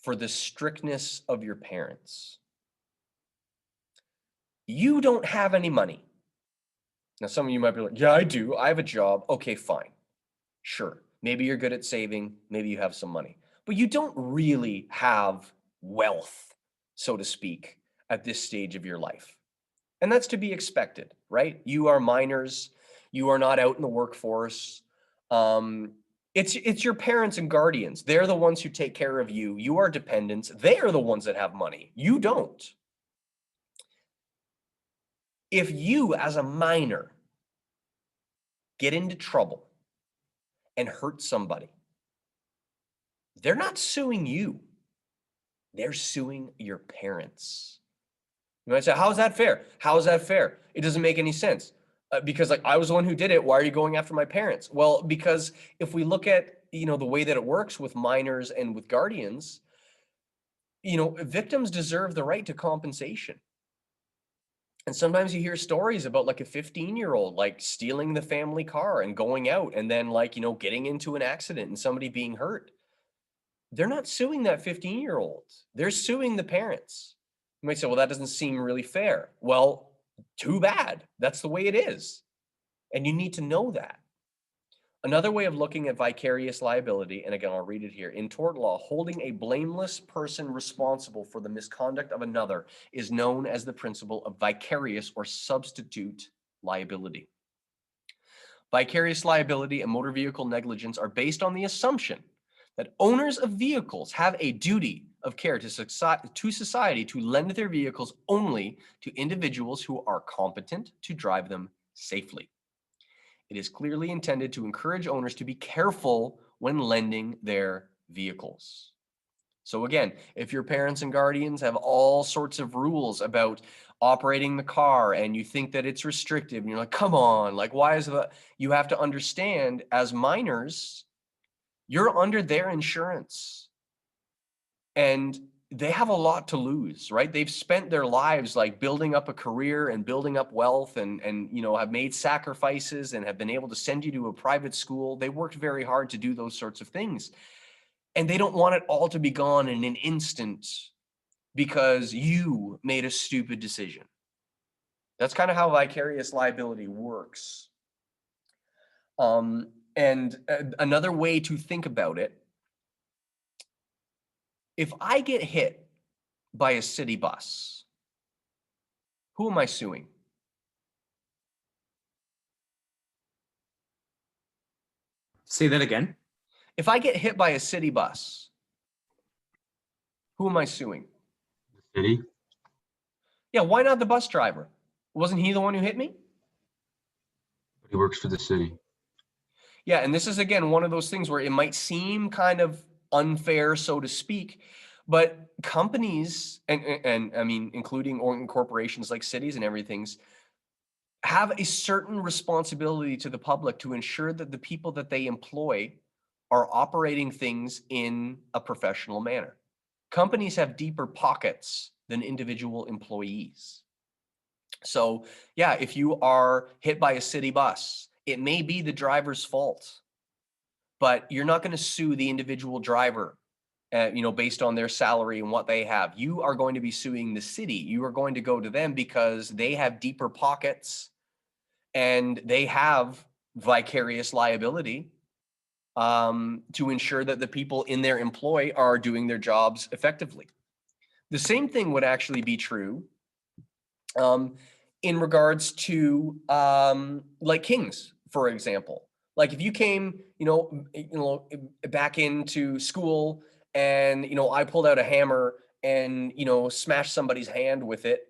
for the strictness of your parents. You don't have any money. Now, some of you might be like, yeah, I do. I have a job. Okay, fine. Sure. Maybe you're good at saving. Maybe you have some money. but you don't really have wealth, so to speak, at this stage of your life. And that's to be expected, right? You are minors, you are not out in the workforce. It's your parents and guardians. They're the ones who take care of you. You are dependents. They are the ones that have money. You don't. If you, as a minor, get into trouble and hurt somebody, they're not suing you. They're suing your parents. You might say, how is that fair? How is that fair? It doesn't make any sense. Because like I was the one who did it. Why are you going after my parents? Well, because if we look at, the way that it works with minors and with guardians, victims deserve the right to compensation. And sometimes you hear stories about like a 15-year-old like stealing the family car and going out and then like, getting into an accident and somebody being hurt. They're not suing that 15-year-old. They're suing the parents. You might say, well, that doesn't seem really fair. Well, too bad. That's the way it is. And you need to know that. Another way of looking at vicarious liability, and again, I'll read it here. In tort law, holding a blameless person responsible for the misconduct of another is known as the principle of vicarious or substitute liability. Vicarious liability and motor vehicle negligence are based on the assumption that owners of vehicles have a duty of care to society to lend their vehicles only to individuals who are competent to drive them safely. It is clearly intended to encourage owners to be careful when lending their vehicles. So again, if your parents and guardians have all sorts of rules about operating the car and you think that it's restrictive and you're like, come on, like why is that? You have to understand as minors, you're under their insurance and they have a lot to lose, right? They've spent their lives like building up a career and building up wealth and have made sacrifices and have been able to send you to a private school. They worked very hard to do those sorts of things. And they don't want it all to be gone in an instant because you made a stupid decision. That's kind of how vicarious liability works. And another way to think about it, if I get hit by a city bus, who am I suing? Say that again. If I get hit by a city bus, who am I suing? The city? Yeah, why not the bus driver? Wasn't he the one who hit me? But he works for the city. Yeah, and this is again one of those things where it might seem kind of unfair, so to speak, but companies and I mean, including corporations like cities and everything's have a certain responsibility to the public to ensure that the people that they employ are operating things in a professional manner. Companies have deeper pockets than individual employees. So yeah, if you are hit by a city bus, it may be the driver's fault, but you're not going to sue the individual driver, based on their salary and what they have. You are going to be suing the city. You are going to go to them because they have deeper pockets and they have vicarious liability to ensure that the people in their employ are doing their jobs effectively. The same thing would actually be true in regards to like kings, for example. Like if you came, back into school and, I pulled out a hammer and, smashed somebody's hand with it,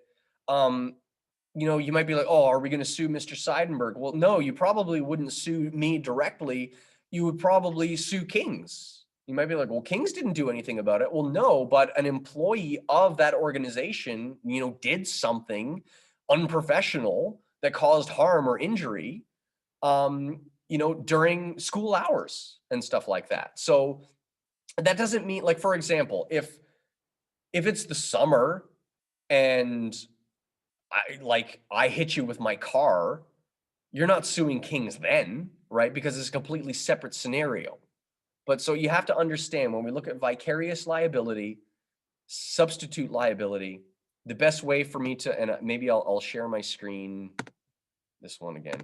you might be like, oh, are we going to sue Mr. Seidenberg? Well, no, you probably wouldn't sue me directly. You would probably sue Kings. You might be like, well, Kings didn't do anything about it. Well, no, but an employee of that organization, did something unprofessional that caused harm or injury, during school hours and stuff like that. So that doesn't mean, like, for example, if it's the summer and I hit you with my car, you're not suing Kings then, right? Because it's a completely separate scenario. But so you have to understand when we look at vicarious liability, substitute liability, the best way for me to, and maybe I'll share my screen, this one again.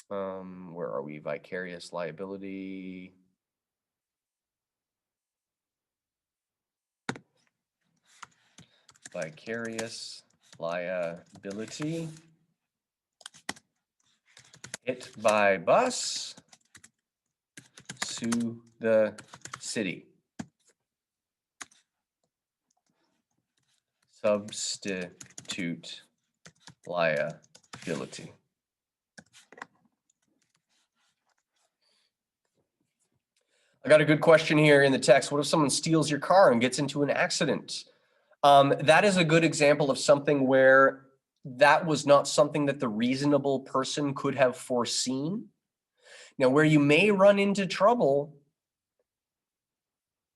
Where are we? Vicarious liability. vicarious liability. Hit by bus, sue the city. Substitute liability. I got a good question here in the text. What if someone steals your car and gets into an accident? That is a good example of something where that was not something that the reasonable person could have foreseen. Now, where you may run into trouble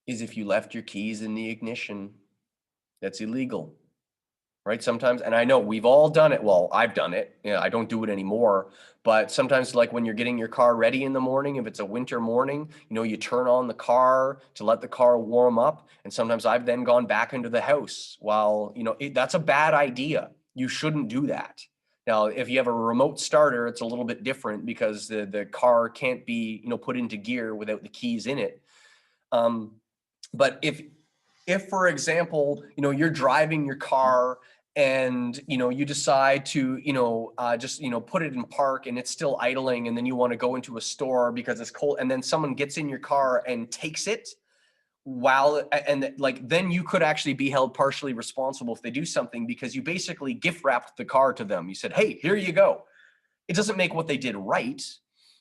is if you left your keys in the ignition. That's illegal, right? Sometimes, and I know we've all done it. Well, I've done it. Yeah, I don't do it anymore. But sometimes, like when you're getting your car ready in the morning, if it's a winter morning, you know, you turn on the car to let the car warm up. And sometimes I've then gone back into the house while, you know, that's a bad idea. You shouldn't do that. Now, if you have a remote starter, it's a little bit different because the car can't be, you know, put into gear without the keys in it. But if for example, you know, you're driving your car and, you know, you decide to, you know, just, you know, put it in park and it's still idling, and then you want to go into a store because it's cold, and then someone gets in your car and takes it while, and like, then you could actually be held partially responsible if they do something, because you basically gift wrapped the car to them. You said, hey, here you go. It doesn't make what they did right,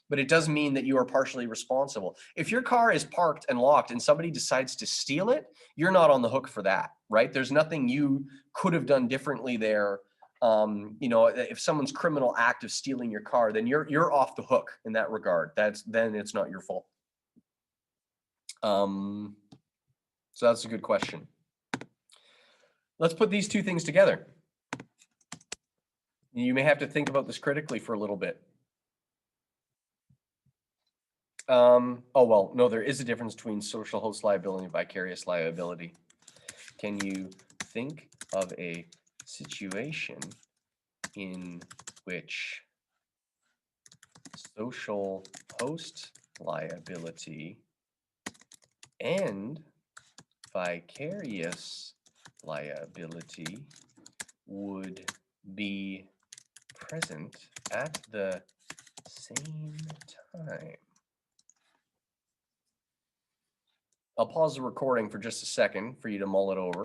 but it does mean that you are partially responsible. If your car is parked and locked and somebody decides to steal it, you're not on the hook for that, right? There's nothing you could have done differently there. You know, if someone's criminal act of stealing your car, then you're off the hook in that regard. Then it's not your fault. So that's a good question. Let's put these two things together. You may have to think about this critically for a little bit. Oh, well, no, there is a difference between social host liability and vicarious liability. Can you think of a situation in which social host liability and vicarious liability would be present at the same time? I'll pause the recording for just a second for you to mull it over.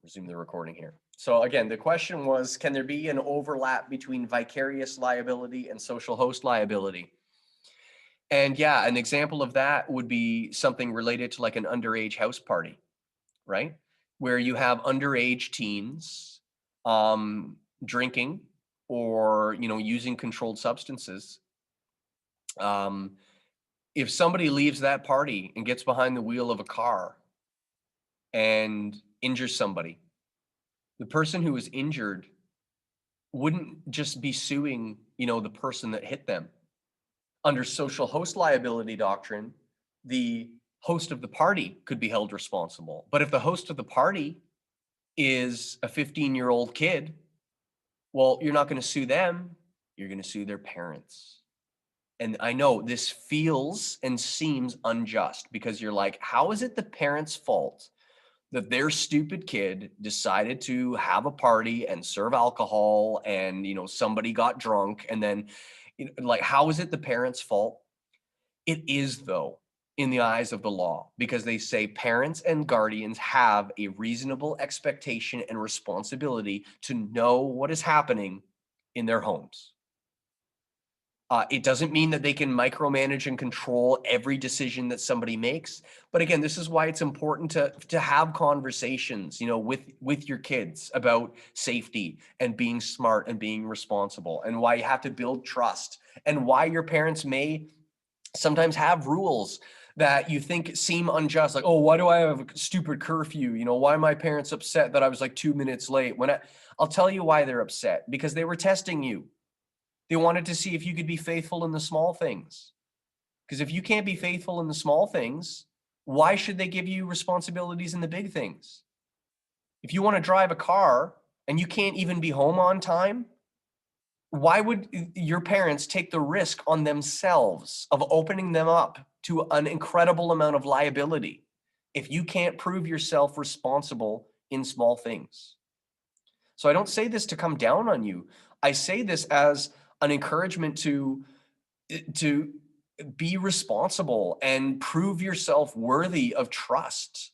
Resume the recording here. So again, the question was, can there be an overlap between vicarious liability and social host liability? And yeah, an example of that would be something related to like an underage house party, right? Where you have underage teens drinking or, you know, using controlled substances. If somebody leaves that party and gets behind the wheel of a car and injures somebody, the person who was injured wouldn't just be suing, you know, the person that hit them. Under social host liability doctrine, the host of the party could be held responsible. But if the host of the party is a 15-year-old kid, well, you're not going to sue them. You're going to sue their parents. And I know this feels and seems unjust because you're like, how is it the parents' fault that their stupid kid decided to have a party and serve alcohol and, you know, somebody got drunk, and then, you know, like, how is it the parents' fault? It is, though, in the eyes of the law, because they say parents and guardians have a reasonable expectation and responsibility to know what is happening in their homes. It doesn't mean that they can micromanage and control every decision that somebody makes. But again, this is why it's important to have conversations, you know, with your kids about safety and being smart and being responsible, and why you have to build trust, and why your parents may sometimes have rules that you think seem unjust. Like, oh, why do I have a stupid curfew? You know, why are my parents upset that I was like 2 minutes late? I'll tell you why they're upset, because they were testing you. They wanted to see if you could be faithful in the small things. Because if you can't be faithful in the small things, why should they give you responsibilities in the big things? If you want to drive a car and you can't even be home on time, why would your parents take the risk on themselves of opening them up to an incredible amount of liability if you can't prove yourself responsible in small things. So I don't say this to come down on you. I say this as an encouragement to be responsible and prove yourself worthy of trust.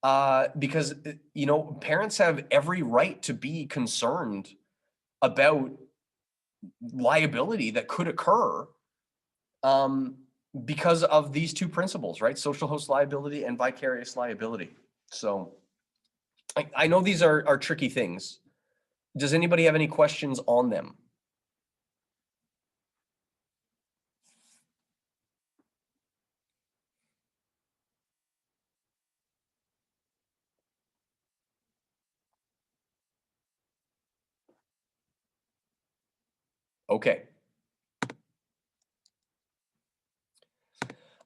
Because, you know, parents have every right to be concerned about liability that could occur because of these two principles, right? Social host liability and vicarious liability. So I know these are tricky things. Does anybody have any questions on them? Okay.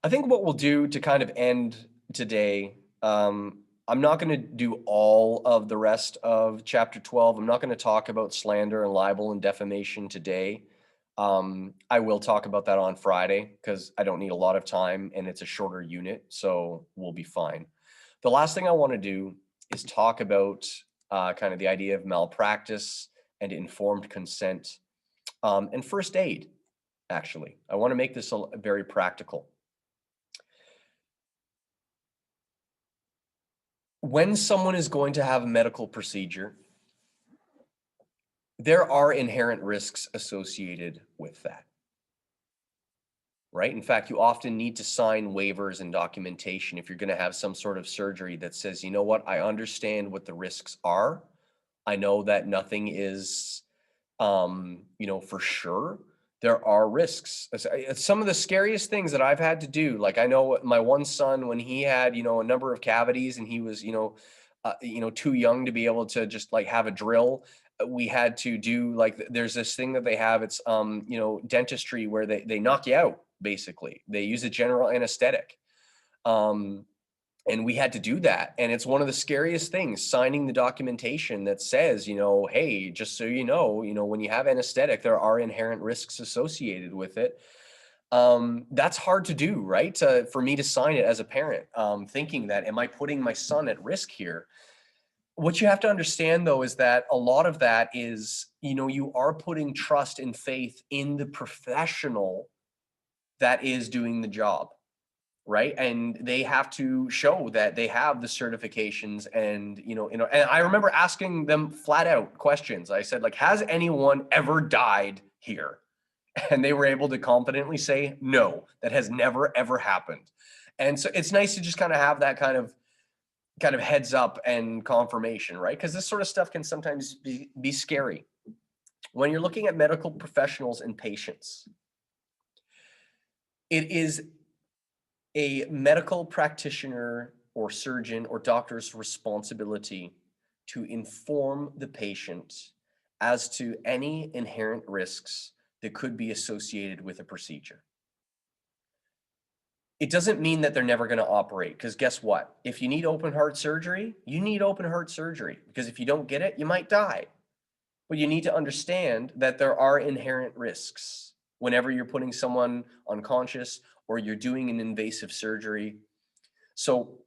I think what we'll do to kind of end today, I'm not going to do all of the rest of chapter 12. I'm not going to talk about slander and libel and defamation today. I will talk about that on Friday because I don't need a lot of time and it's a shorter unit, so we'll be fine. The last thing I want to do is talk about kind of the idea of malpractice and informed consent and first aid, actually. I want to make this very practical. When someone is going to have a medical procedure, there are inherent risks associated with that, right? In fact, you often need to sign waivers and documentation if you're going to have some sort of surgery that says, you know what, I understand what the risks are. I know that nothing is, you know, for sure. There are risks. Some of the scariest things that I've had to do, like I know my one son, when he had, you know, a number of cavities and he was, you know, too young to be able to just like have a drill. We had to do like, there's this thing that they have, it's, you know, dentistry where they knock you out, basically. They use a general anesthetic. And we had to do that. And it's one of the scariest things, signing the documentation that says, you know, hey, just so you know, when you have anesthetic, there are inherent risks associated with it. That's hard to do, right? For me to sign it as a parent, thinking that, am I putting my son at risk here? What you have to understand, though, is that a lot of that is, you know, you are putting trust and faith in the professional that is doing the job. Right. And they have to show that they have the certifications and, you know, and I remember asking them flat out questions. I said, like, has anyone ever died here? And they were able to confidently say, no, that has never, ever happened. And so it's nice to just kind of have that kind of heads up and confirmation, right? Because this sort of stuff can sometimes be scary. When you're looking at medical professionals and patients, it is a medical practitioner or surgeon or doctor's responsibility to inform the patient as to any inherent risks that could be associated with a procedure. It doesn't mean that they're never going to operate, because guess what? If you need open heart surgery, you need open heart surgery, because if you don't get it, you might die. But you need to understand that there are inherent risks whenever you're putting someone unconscious or you're doing an invasive surgery. So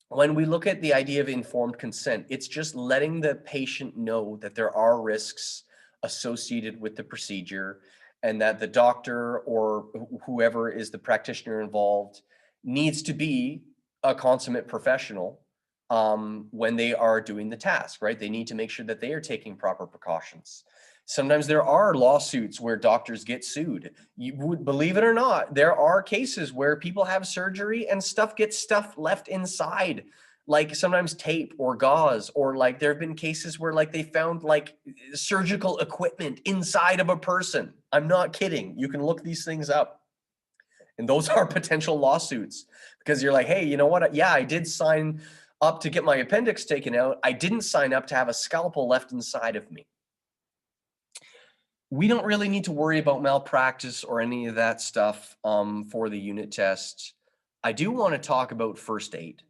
when we look at the idea of informed consent, it's just letting the patient know that there are risks associated with the procedure and that the doctor or whoever is the practitioner involved needs to be a consummate professional when they are doing the task, right? They need to make sure that they are taking proper precautions. Sometimes there are lawsuits where doctors get sued. You would believe it or not, there are cases where people have surgery and stuff gets left inside, like sometimes tape or gauze, or like there have been cases where like they found like surgical equipment inside of a person. I'm not kidding. You can look these things up. And those are potential lawsuits because you're like, hey, you know what? Yeah, I did sign up to get my appendix taken out. I didn't sign up to have a scalpel left inside of me. We don't really need to worry about malpractice or any of that stuff for the unit test. I do want to talk about first aid.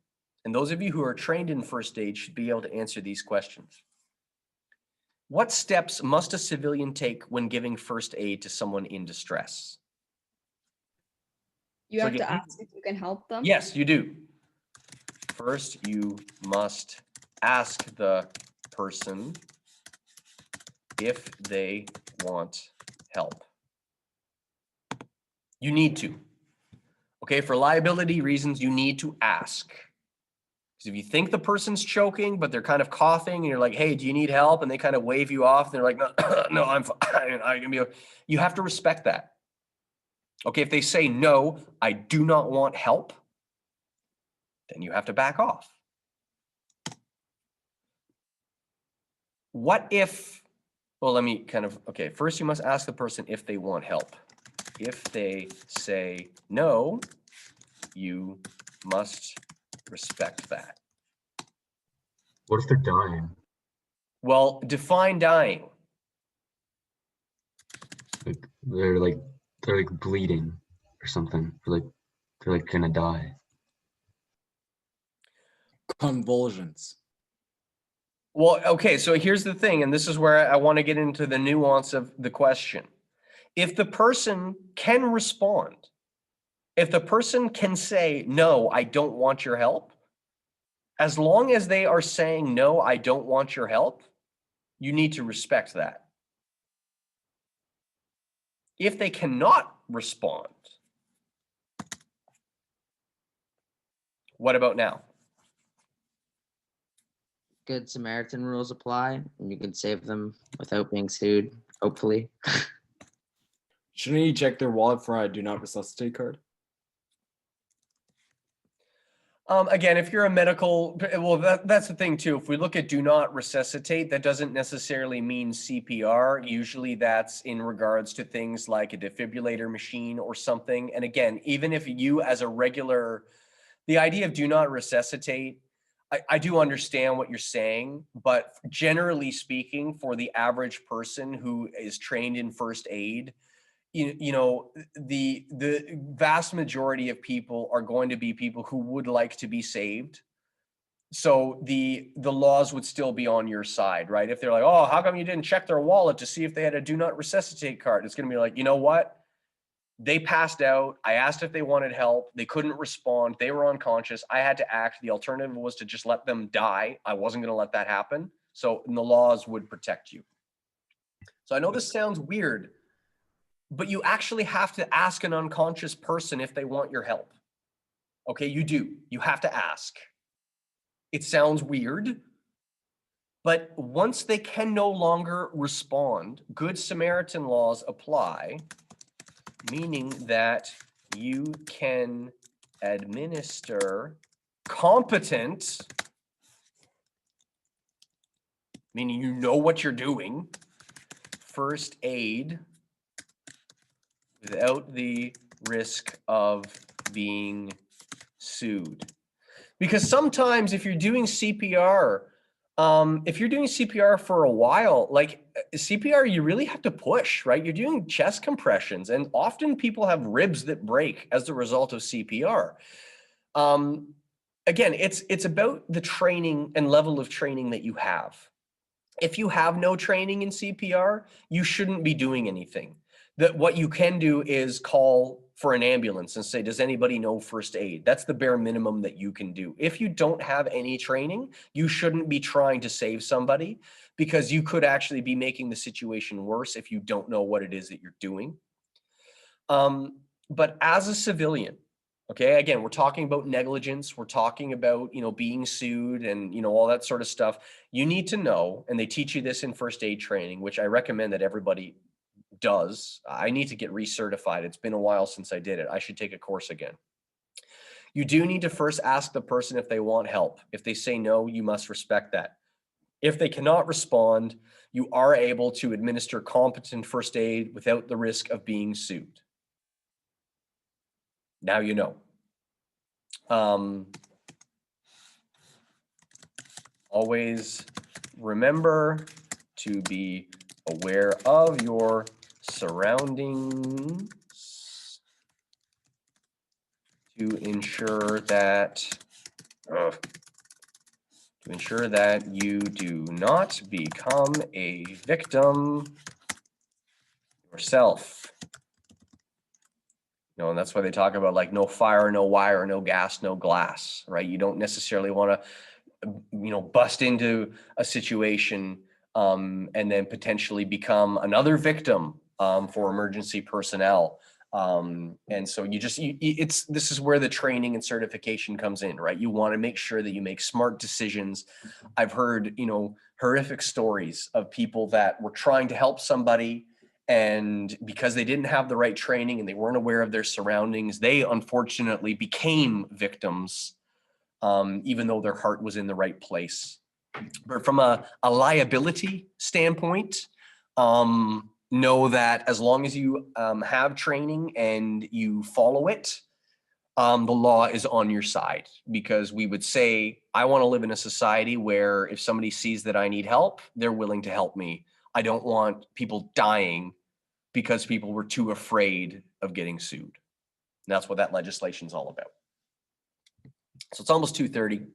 And those of you who are trained in first aid should be able to answer these questions. What steps must a civilian take when giving first aid to someone in distress? You have to ask if you can help them. Yes, you do. First, you must ask the person if they want help. You need to. Okay, for liability reasons, you need to ask. Because if you think the person's choking, but they're kind of coughing, and you're like, hey, do you need help? And they kind of wave you off, and they're like, no, no, I'm fine. I can be okay. You have to respect that. Okay, if they say, no, I do not want help, then you have to back off. What if, well, let me kind of, okay, first you must ask the person if they want help. If they say no, you must respect that. What if they're dying? Well, define dying. Like they're like bleeding or something. They're like gonna die. Convulsions. Well, okay, so here's the thing, and this is where I want to get into the nuance of the question. If the person can respond, if the person can say, no, I don't want your help, as long as they are saying, no, I don't want your help, you need to respect that. If they cannot respond, what about now? Good Samaritan rules apply, and you can save them without being sued, hopefully. Shouldn't you check their wallet for a do not resuscitate card? Again, if you're a medical, well, that's the thing too. If we look at do not resuscitate, that doesn't necessarily mean CPR. Usually that's in regards to things like a defibrillator machine or something. And again, even if you as a regular, the idea of do not resuscitate, I do understand what you're saying, but generally speaking, for the average person who is trained in first aid, you know, the vast majority of people are going to be people who would like to be saved. So the laws would still be on your side, right? If they're like, oh, how come you didn't check their wallet to see if they had a do not resuscitate card? It's going to be like, you know what? They passed out. I asked if they wanted help. They couldn't respond. They were unconscious. I had to act. The alternative was to just let them die. I wasn't going to let that happen. So the laws would protect you. So I know this sounds weird, but you actually have to ask an unconscious person if they want your help. Okay, you do. You have to ask. It sounds weird, but once they can no longer respond, Good Samaritan laws apply, meaning that you can administer competent, meaning you know what you're doing, first aid without the risk of being sued. Because sometimes if you're doing CPR, for a while, like CPR, you really have to push, right? You're doing chest compressions, and often people have ribs that break as a result of CPR. Again, it's about the training and level of training that you have. If you have no training in CPR, you shouldn't be doing anything. That what you can do is call for an ambulance and say, does anybody know first aid? That's the bare minimum that you can do. If you don't have any training, you shouldn't be trying to save somebody, because you could actually be making the situation worse if you don't know what it is that you're doing. But as a civilian, okay, again, we're talking about negligence. We're talking about, being sued and, all that sort of stuff. You need to know, and they teach you this in first aid training, which I recommend that everybody does. I need to get recertified. It's been a while since I did it. I should take a course again. You do need to first ask the person if they want help. If they say no, you must respect that. If they cannot respond, you are able to administer competent first aid without the risk of being sued. Now you know. Always remember to be aware of your surroundings to ensure that you do not become a victim yourself. And that's why they talk about like no fire, no wire, no gas, no glass, right? You don't necessarily want to bust into a situation and then potentially become another victim for emergency personnel. And so this is where the training and certification comes in, right? You want to make sure that you make smart decisions. I've heard, horrific stories of people that were trying to help somebody, and because they didn't have the right training and they weren't aware of their surroundings, they unfortunately became victims, even though their heart was in the right place. But from a liability standpoint, know that as long as you have training and you follow it, the law is on your side, because we would say, I want to live in a society where if somebody sees that I need help, they're willing to help me. I don't want people dying because people were too afraid of getting sued. And that's what that legislation is all about. So it's almost 2:30.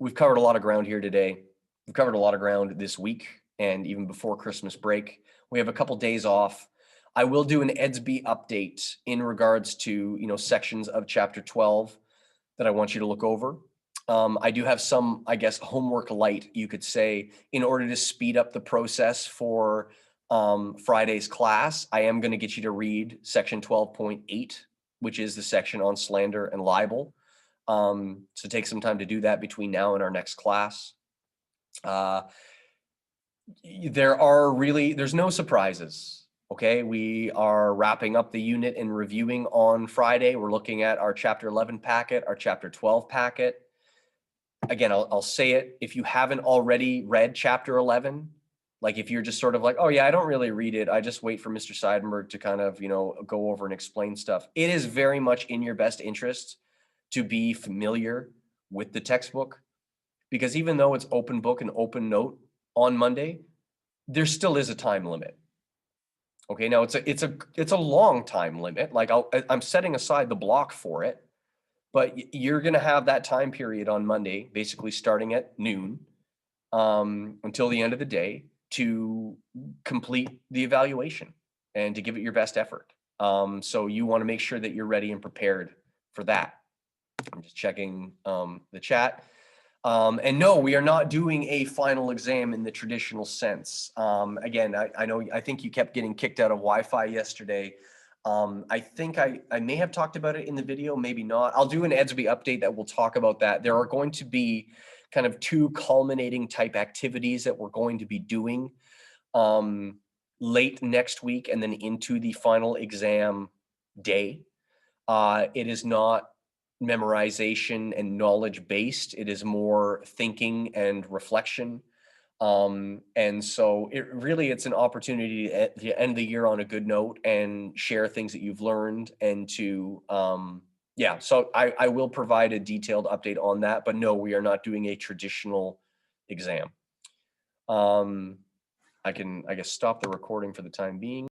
We've covered a lot of ground here today. We've covered a lot of ground this week and even before Christmas break. We have a couple days off. I will do an EDSB update in regards to, sections of chapter 12 that I want you to look over. I do have some, I guess, homework light, you could say, in order to speed up the process for Friday's class. I am going to get you to read section 12.8, which is the section on slander and libel. So take some time to do that between now and our next class. There's no surprises. Okay, we are wrapping up the unit and reviewing on Friday. We're looking at our chapter 11 packet, our chapter 12 packet. Again, I'll say it. If you haven't already read chapter 11, like if you're just sort of like, oh yeah, I don't really read it, I just wait for Mr. Seidenberg to kind of, go over and explain stuff. It is very much in your best interest to be familiar with the textbook, because even though it's open book and open note on Monday, there still is a time limit. Okay, now it's a long time limit. Like I'm setting aside the block for it, but you're going to have that time period on Monday, basically starting at noon until the end of the day, to complete the evaluation and to give it your best effort. So you want to make sure that you're ready and prepared for that. I'm just checking the chat. And no, we are not doing a final exam in the traditional sense. Again, I think you kept getting kicked out of Wi-Fi yesterday. I think I may have talked about it in the video, maybe not. I'll do an EDSB update that will talk about that. There are going to be kind of two culminating type activities that we're going to be doing late next week and then into the final exam day. It is not memorization and knowledge based. It is more thinking and reflection. And so it's an opportunity to end the year on a good note and share things that you've learned, and to, so I will provide a detailed update on that, but no, we are not doing a traditional exam. I can, I guess, stop the recording for the time being.